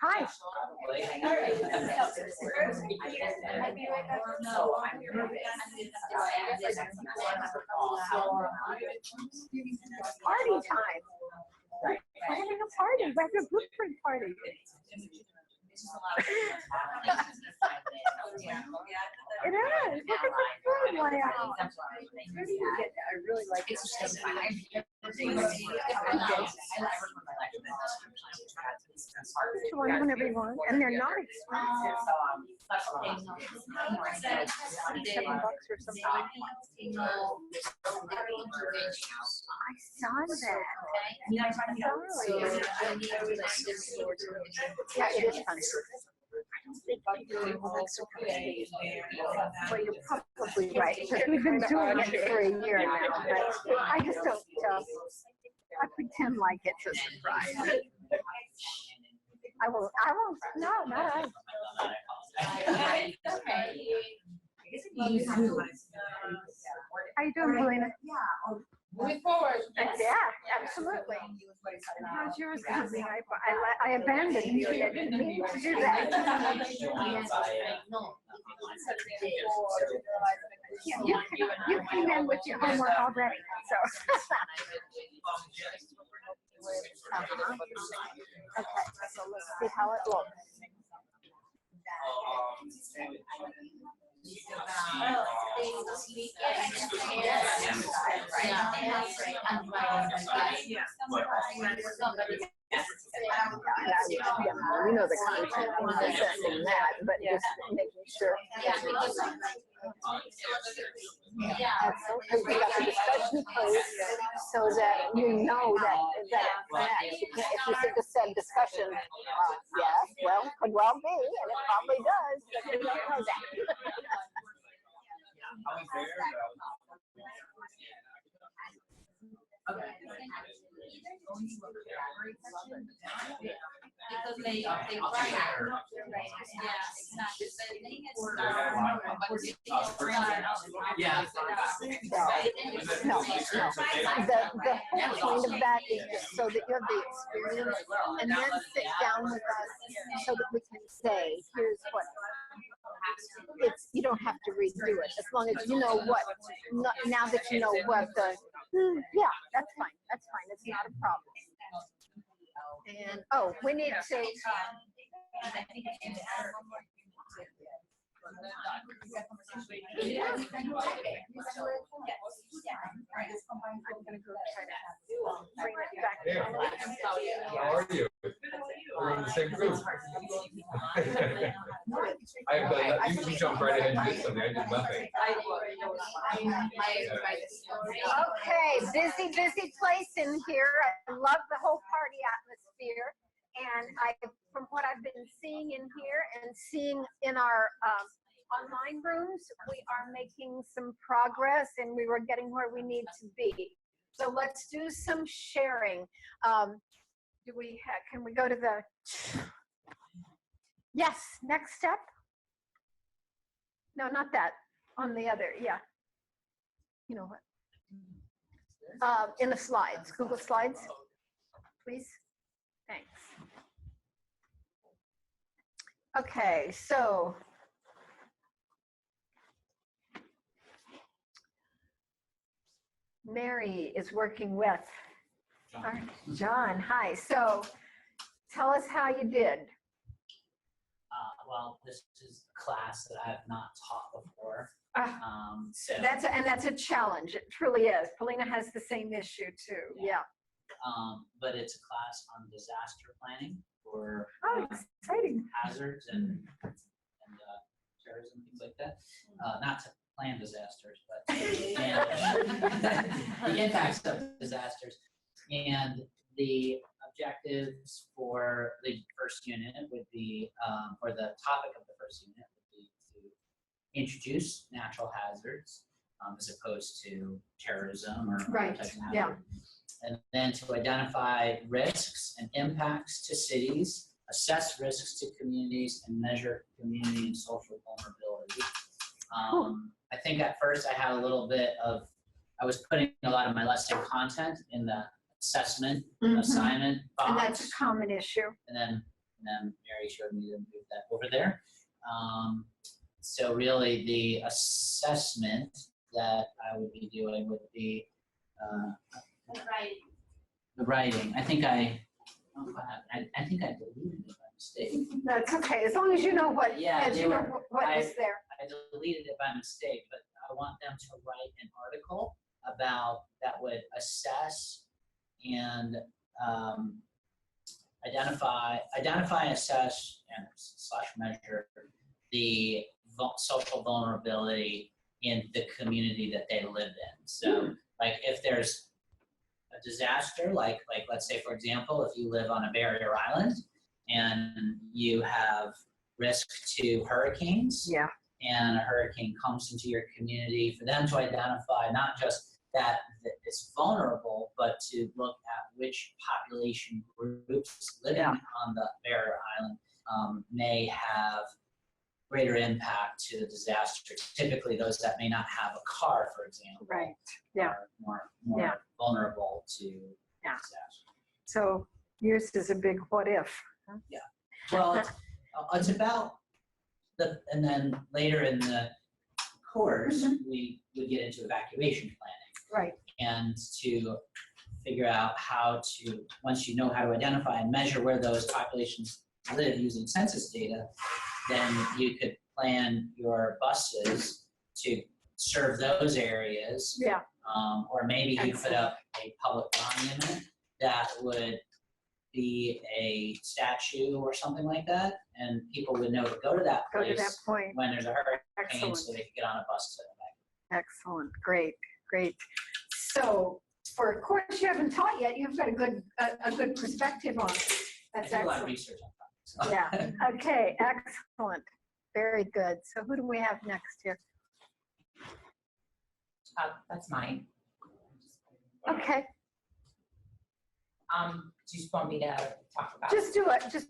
Hi. Party time. We're having a party. We're having a BluePrint party. It is. Look at the food layout. I really like it. One whenever you want, and they're not expensive. $7 or something. I saw that. Yeah, it is fun. Well, you're probably right, because we've been doing it for a year now, but I just don't, I pretend like it's a surprise. I won't, no, not I. How you doing, Paulina? Moving forward. Yeah, absolutely. How's yours coming? I abandoned you. I didn't mean to do that. Yeah, you came in with your homework already, so. Okay, so let's see how it looks. You know the content and assessing that, but just making sure. Because we got the discussion post so that you know that if you just said discussion, yes, well, could well be, and it probably does, but we don't know that. Because they write. Yeah. No. The whole point of that is just so that you have the experience and then sit down with us so that we can say, here's what. You don't have to redo it as long as you know what, now that you know what the, yeah, that's fine. It's not a problem. And, oh, we need to. How are you? We're in the same group. I've done that. You jumped right ahead and did something. I did nothing. Okay, busy place in here. I love the whole party atmosphere. And from what I've been seeing in here and seeing in our online rooms, we are making some progress and we were getting where we need to be. So let's do some sharing. Can we go to the, yes, next step? No, not that, on the other, yeah. You know what? In the slides, Google Slides, please. Thanks. Okay, so Mary is working with John. Hi. So tell us how you did. Well, this is a class that I have not taught before. So That's a challenge. It truly is. Paulina has the same issue too. Yeah. But it's a class on disaster planning for exciting. hazards and terrorism, things like that. Not to plan disasters, but the impacts of disasters. And the objectives for the first unit would be, or the topic of the first unit would be to introduce natural hazards as opposed to terrorism or Right. types of hazards. Yeah. And then to identify risks and impacts to cities, assess risks to communities, and measure community and social vulnerability. I think at first I had a little bit of, I was putting a lot of my lesson content in the assessment assignment box. And that's a common issue. And then and then Mary showed me to move that over there. So really the assessment that I would be doing would be the writing. I think I deleted it by mistake. That's okay, as long as you know what, Yeah, as they you know were- what is there. I deleted it by mistake, but I want them to write an article about that would assess and identify, assess, and / measure the social vulnerability in the community that they live in. So, like, if there's a disaster, like let's say, for example, if you live on a barrier island and you have risk to hurricanes, Yeah. and a hurricane comes into your community, for them to identify not just that it's vulnerable, but to look at which population groups living on the barrier island may have greater impact to the disaster. Typically, those that may not have a car, for example, Right. Yeah. are more vulnerable to disaster. So yours is a big what if. Huh? Well, it's about and then later in the course, we would get into evacuation planning. Right. And to figure out how to, once you know how to identify and measure where those populations live using census data, then you could plan your buses to serve those areas. Yeah. Or maybe you put up a public monument that would be a statue or something like that, and people would know to go to that Go place to that point. when there's a hurricane, Excellent. so they can get on a bus to evacuate. Excellent. Great. Great. So for a course you haven't taught yet, you've got a good perspective on it. That's I do a lot of excellent. research on that. So. Yeah. Okay. Excellent. Very good. So who do we have next here? That's mine. Okay. Do you just want me to talk about? Just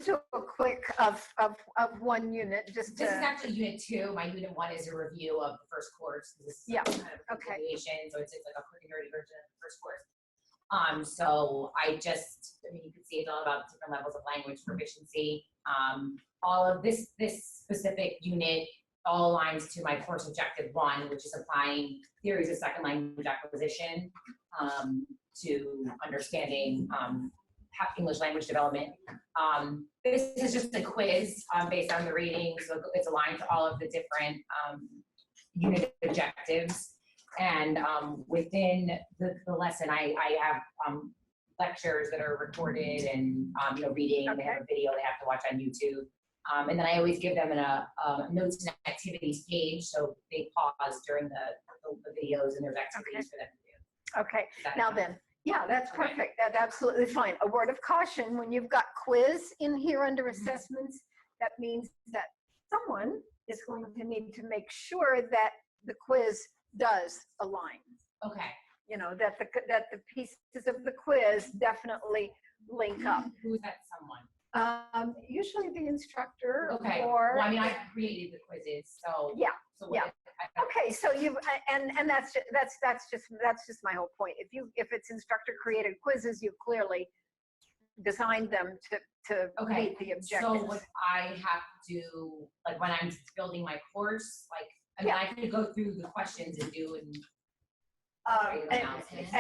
do a quick of one unit. Just This is to, actually unit 2. My unit 1 is a review of the first course. This is Yeah, kind of a okay. continuation, so it's like a quick and dirty version of the first course. So I mean, you can see it's all about different levels of language proficiency. All of this specific unit all aligns to my course objective 1, which is applying theories of second language acquisition to understanding English language development. This is just a quiz based on the reading, so it's aligned to all of the different unit objectives. And within the lesson, I have lectures that are recorded and reading. Okay. They have a video they have to watch on YouTube. And then I always give them a notes and activities page, so they pause during the videos and there's activities for them to do. okay. Does that Now make then, yeah, that's Okay. perfect. That's absolutely fine. A word of caution, when you've got quiz in here under assessments, that means that someone is going to need to make sure that the quiz does align. Okay. You know, that the pieces of the quiz definitely link up. Who's that someone? Usually the instructor Okay. or. Well, I mean, I created the quizzes, so. Yeah, So yeah. Okay, so you've, and that's just my whole point. If it's instructor created quizzes, you clearly designed them to Okay, meet the objectives. So what I have to, like, when I'm building my course, like, I mean, I could go through the questions and do and write an analysis.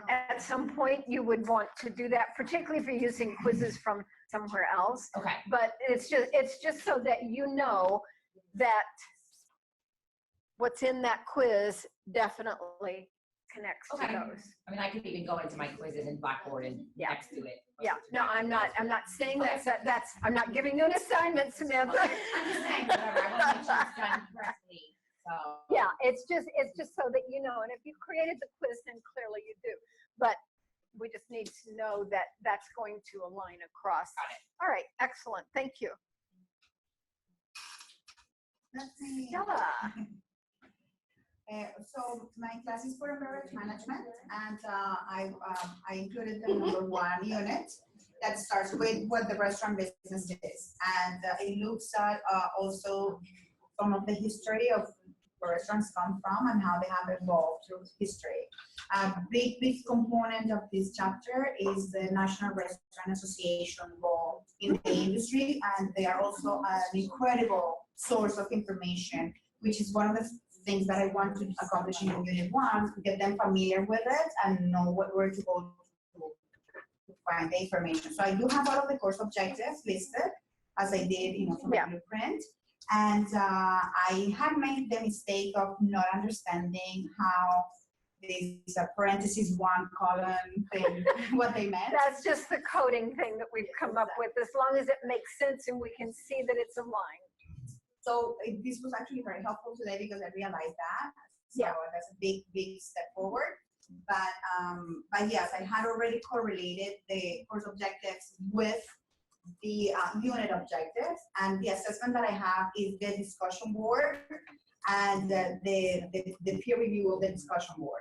At some point you would want to do that, particularly if you're using quizzes from somewhere else. Okay. But it's just so that you know that what's in that quiz definitely connects to Okay. those. I mean, I could even go into my quizzes in Blackboard and next to it. Yeah, no, I'm not saying that's, I'm not giving you an assignment, Samantha. I'm just saying, whatever, I want to make sure it's done correctly, so. Yeah, it's just so that you know, and if you created the quiz, then clearly you do. But we just need to know that that's going to align across. Got it. All right, excellent, thank you. Stella. So my class is for beverage management, and I included the number 1 unit that starts with what the restaurant business is, and it looks at also some of the history of restaurants come from and how they have evolved through history. A big component of this chapter is the National Restaurant Association role in the industry, and they are also an incredible source of information, which is one of the things that I want to accomplish in Unit 1, get them familiar with it and know where to go to find the information. So I do have all of the course objectives listed, as I did, from the blueprint. And I had made the mistake of not understanding how this parentheses 1 column thing, what they meant. That's just the coding thing that we've come up with, as long as it makes sense and we can see that it's aligned. So this was actually very helpful today because I realized that. So that's a big step forward. But yes, I had already correlated the course objectives with the unit objectives, and the assessment that I have is the discussion board and the peer review of the discussion board.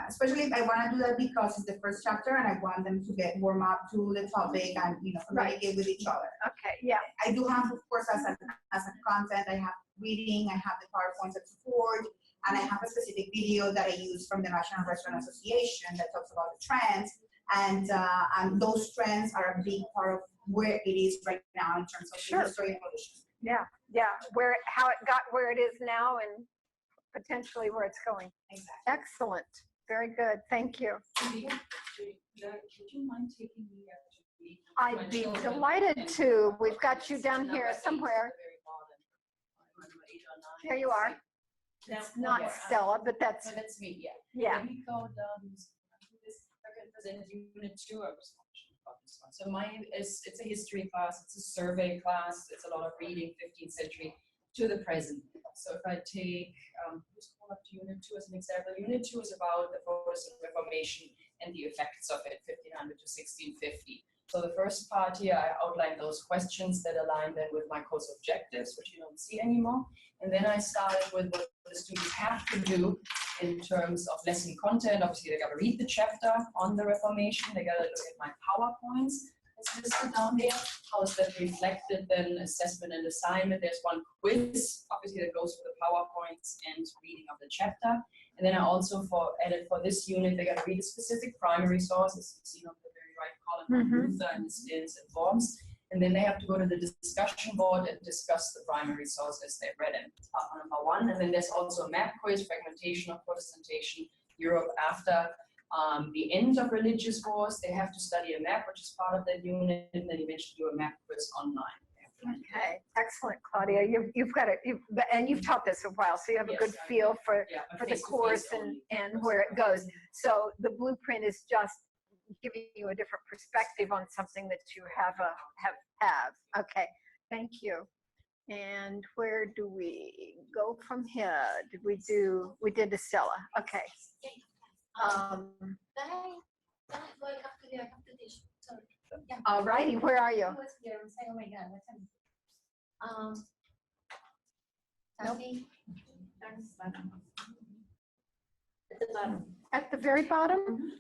Especially I want to do that because it's the first chapter and I want them to get warm up to the topic and communicate with each other. Okay, yeah. I do have, of course, as a content, I have reading, I have the PowerPoints that support, and I have a specific video that I use from the National Restaurant Association that talks about the trends, and those trends are a big part of where it is right now in terms of the history and evolution. Yeah, how it got where it is now and potentially where it's going. Exactly. Excellent. Very good. Thank you. Judy, would you mind taking me to I'd be delighted to. We've got you down here somewhere. There you are. It's not Stella, but that's me, yeah. yeah. Let me go down to this. I can present Unit 2. I was mentioning about this one. So mine it's a history class, it's a survey class, it's a lot of reading 15th century to the present. So if I take, just pull up to Unit 2 as an example. Unit 2 is about the Protestant Reformation and the effects of it, 1500 to 1650. So the first part here, I outlined those questions that align then with my course objectives, which you don't see anymore. And then I started with what the students have to do in terms of lesson content. Obviously, they got to read the chapter on the Reformation. They got to look at my PowerPoints. It's listed down there. How is that reflected then? Assessment and assignment. There's one quiz, obviously, that goes with the PowerPoints and reading of the chapter. And then I also added for this unit, they got to read a specific primary source, as you see on the very right column, Luther and his stills and forms. And then they have to go to the discussion board and discuss the primary sources they've read in. Number 1. And then there's also a map quiz, fragmentation of Protestantation, Europe after the end of religious wars. They have to study a map, which is part of that unit, and then eventually do a map quiz online. Okay, excellent, Claudia. You've got it, and you've taught this a while, so you have a good feel for the course and where it goes. So the blueprint is just giving you a different perspective on something that you have. Okay, thank you. And where do we go from here? We did the Stella. Okay. All righty, where are you? At the bottom. At the very bottom?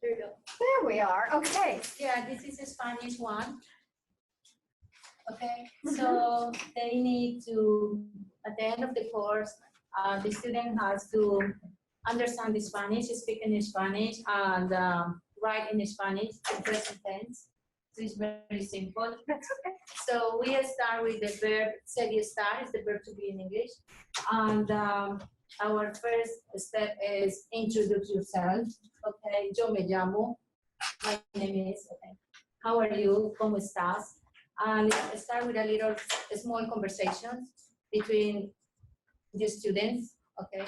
There you go. There we are. Okay. Yeah, this is a Spanish one. Okay, so they need to, at the end of the course, the student has to understand the Spanish, speak in Spanish, and write in Spanish, the present tense. So it's very simple. That's okay. So we start with the verb, ser y estar, is the verb to be in English. And our first step is introduce yourself. Okay, yo me llamo, my name is, okay. How are you, ¿cómo estás? And start with a small conversation between the students, okay?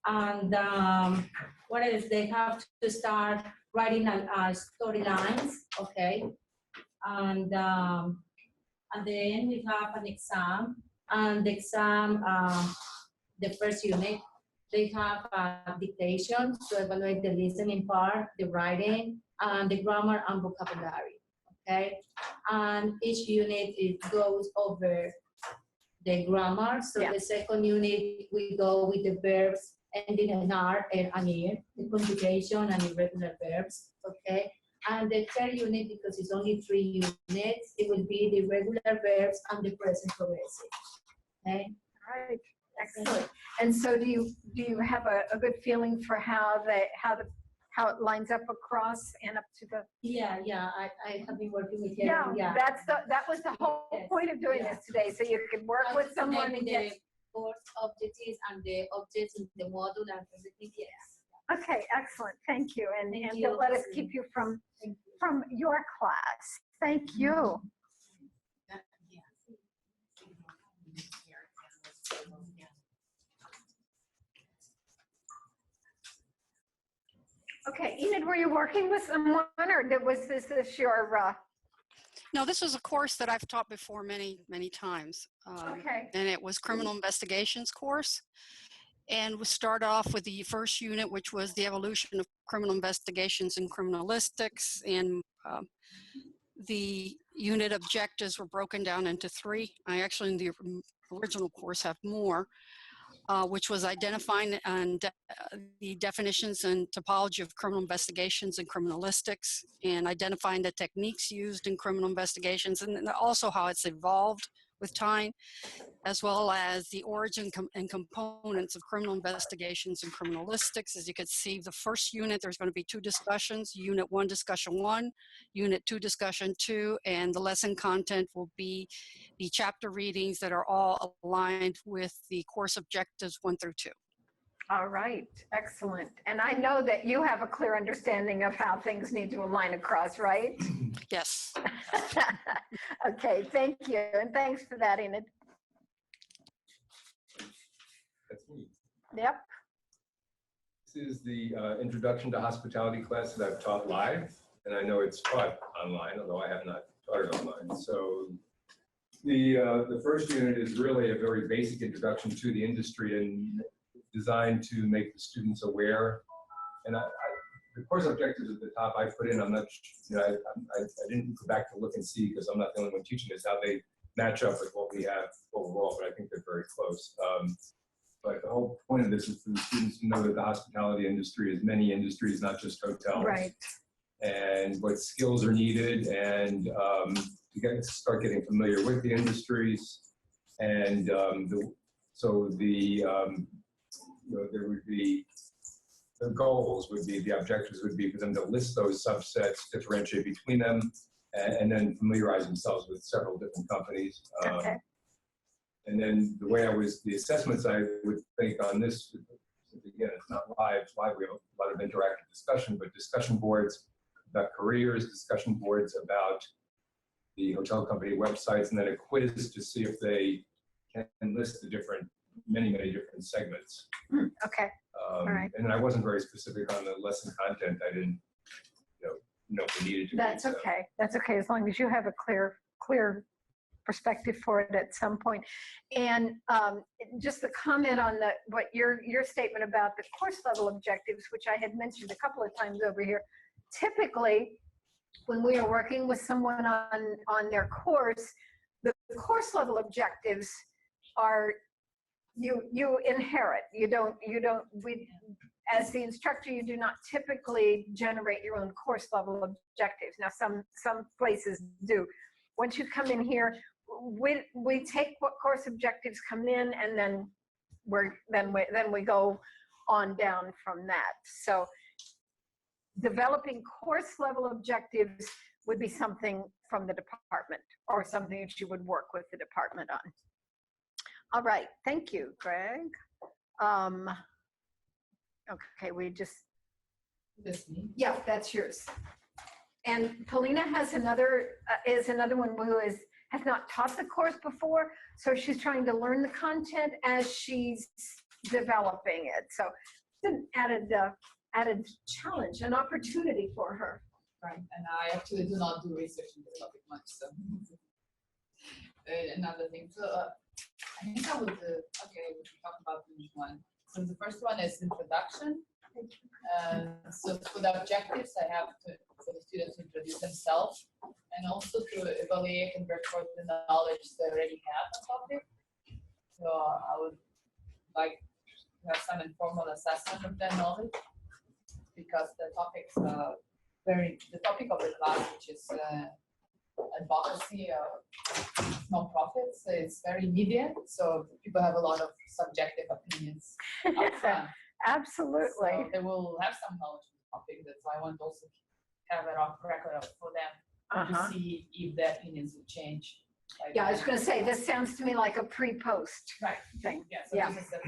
And what else? They have to start writing storylines, okay? And then we have an exam, and the exam, the first unit, they have a dictation to evaluate the listening part, the writing, and the grammar and vocabulary, okay? And each unit, it goes over the grammar. So the second unit, we go with the verbs ending in R and IR, the conjugation and irregular verbs, okay? And the third unit, because it's only 3 units, it will be the regular verbs and the present progressive, okay? Right, excellent. And so do you have a good feeling for how it lines up across and up to the? Yeah, I have been working with him. Yeah, that was the whole point of doing this today, so you could work with someone and get. The course objectives and the objects in the module and everything, yes. Okay, excellent, thank you, and Thank don't you. let us keep you from your class. Thank you. Okay, Enid, were you working with someone, or was this your? No, this was a course that I've taught before many, many times. Okay. And it was criminal investigations course. And we started off with the first unit, which was the evolution of criminal investigations and criminalistics. And the unit objectives were broken down into 3. I actually, in the original course, have more. Which was identifying the definitions and topology of criminal investigations and criminalistics, and identifying the techniques used in criminal investigations, and also how it's evolved with time, as well as the origin and components of criminal investigations and criminalistics. As you can see, the first unit, there's going to be 2 discussions, Unit 1, Discussion 1, Unit 2, Discussion 2, and the lesson content will be the chapter readings that are all aligned with the course objectives 1 through 2. All right, excellent. And I know that you have a clear understanding of how things need to align across, right? Yes. Okay, thank you, and thanks for that, Enid. That's me. Yep. This is the introduction to hospitality class that I've taught live, and I know it's taught online, although I have not taught it online. So the first unit is really a very basic introduction to the industry and designed to make the students aware. And the course objectives at the top I put in, I'm not, I didn't go back to look and see because I'm not the only one teaching this, how they match up with what we have overall, but I think they're very close. But the whole point of this is for the students to know that the hospitality industry is many industries, not just hotels. Right. And what skills are needed, and to start getting familiar with the industries. And there would be, the goals would be, the objectives would be for them to list those subsets, differentiate between them, and then familiarize themselves with several different companies. Okay. And then the way the assessments I would think on this, again, it's not live, we have a lot of interactive discussion, but discussion boards about careers, discussion boards about the hotel company websites, and then a quiz to see if they can list the many different segments. Okay. All right. And I wasn't very specific on the lesson content. I didn't know if we needed to. That's okay. That's okay, as long as you have a clear perspective for it at some point. And just a comment on what your statement about the course level objectives, which I had mentioned a couple of times over here. Typically, when we are working with someone on their course, the course level objectives are you inherit. As the instructor, you do not typically generate your own course level objectives. Now, some places do. Once you come in here, we take what course objectives come in, and then we go on down from that. So developing course level objectives would be something from the department, or something that you would work with the department on. All right, thank you, Greg. Okay, yeah, that's yours. And Paulina has is another one who has not taught the course before, so she's trying to learn the content as she's developing it. So it's an added challenge, an opportunity for her. Right, and I actually do not do research in this topic much, so another thing. So I think I would, okay, we can talk about each one. So the first one is introduction. So for the objectives, I have for the students to introduce themselves, and also to evaluate and record the knowledge they already have on topic. So I would like to have some informal assessment of their knowledge, because the topics the topic of the class, which is advocacy nonprofits. It's very media, so people have a lot of subjective opinions up front. Absolutely. So they will have some knowledge of the topic. That's why I want to also have it off record for them to see if their opinions will change. Yeah, I was going to say, this sounds to me like a pre-post thing. Yeah, so this is a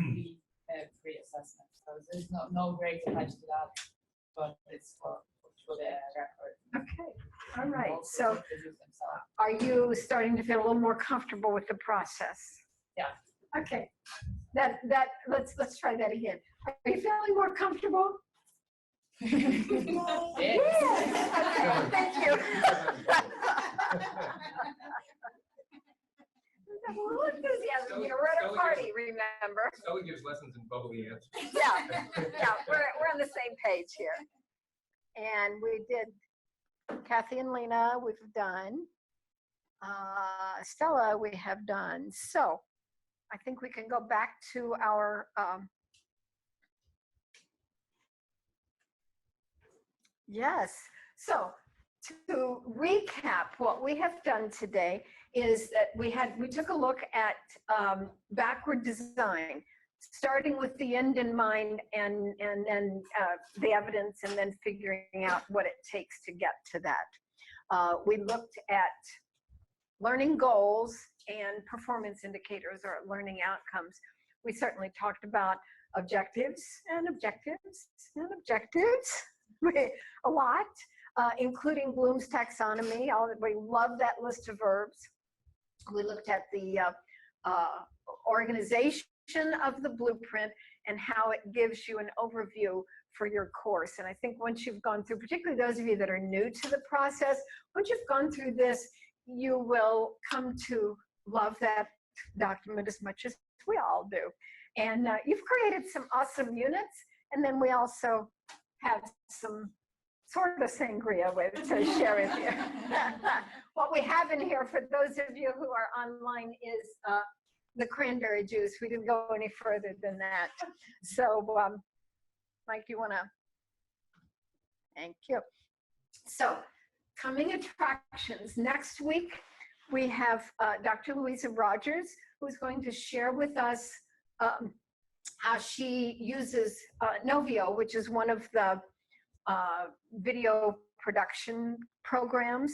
free assessment. So there's no grades attached to that, but it's for the record. Okay, all right. So are you starting to feel a little more comfortable with the process? Yeah. Okay. Let's try that again. Are you feeling more comfortable? Yeah. Okay, thank you. A little enthusiasm here. We're at a party, remember? Scully gives lessons in bubbly answers. Yeah, we're on the same page here. And we did Kathy and Lena, we've done. Stella, we have done. So I think we can go back to our yes. So to recap, what we have done today is that we took a look at backward design, starting with the end in mind and then the evidence, and then figuring out what it takes to get to that. We looked at learning goals and performance indicators or learning outcomes. We certainly talked about objectives and objectives and objectives a lot, including Bloom's taxonomy. We love that list of verbs. We looked at the organization of the blueprint and how it gives you an overview for your course. And I think once you've gone through, particularly those of you that are new to the process, once you've gone through this, you will come to love that document as much as we all do. And you've created some awesome units, and then we also have some sort of sangria with to share with you. What we have in here for those of you who are online is the cranberry juice. We didn't go any further than that. So Mike, you want to? Thank you. So coming attractions. Next week, we have Dr. Louisa Rogers, who's going to share with us how she uses Novio, which is one of the video production programs,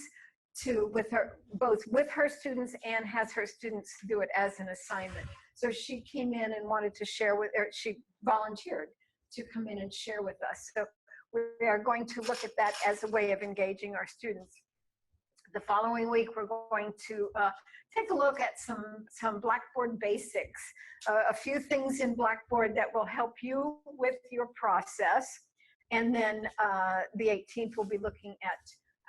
both with her students and has her students do it as an assignment. So she came in and wanted to share she volunteered to come in and share with us. So we are going to look at that as a way of engaging our students. The following week, we're going to take a look at some Blackboard basics, a few things in Blackboard that will help you with your process. And then the 18th, we'll be looking at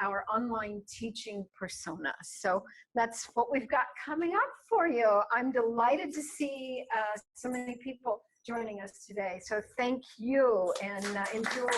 our online teaching persona. So that's what we've got coming up for you. I'm delighted to see so many people joining us today. So thank you and enjoy.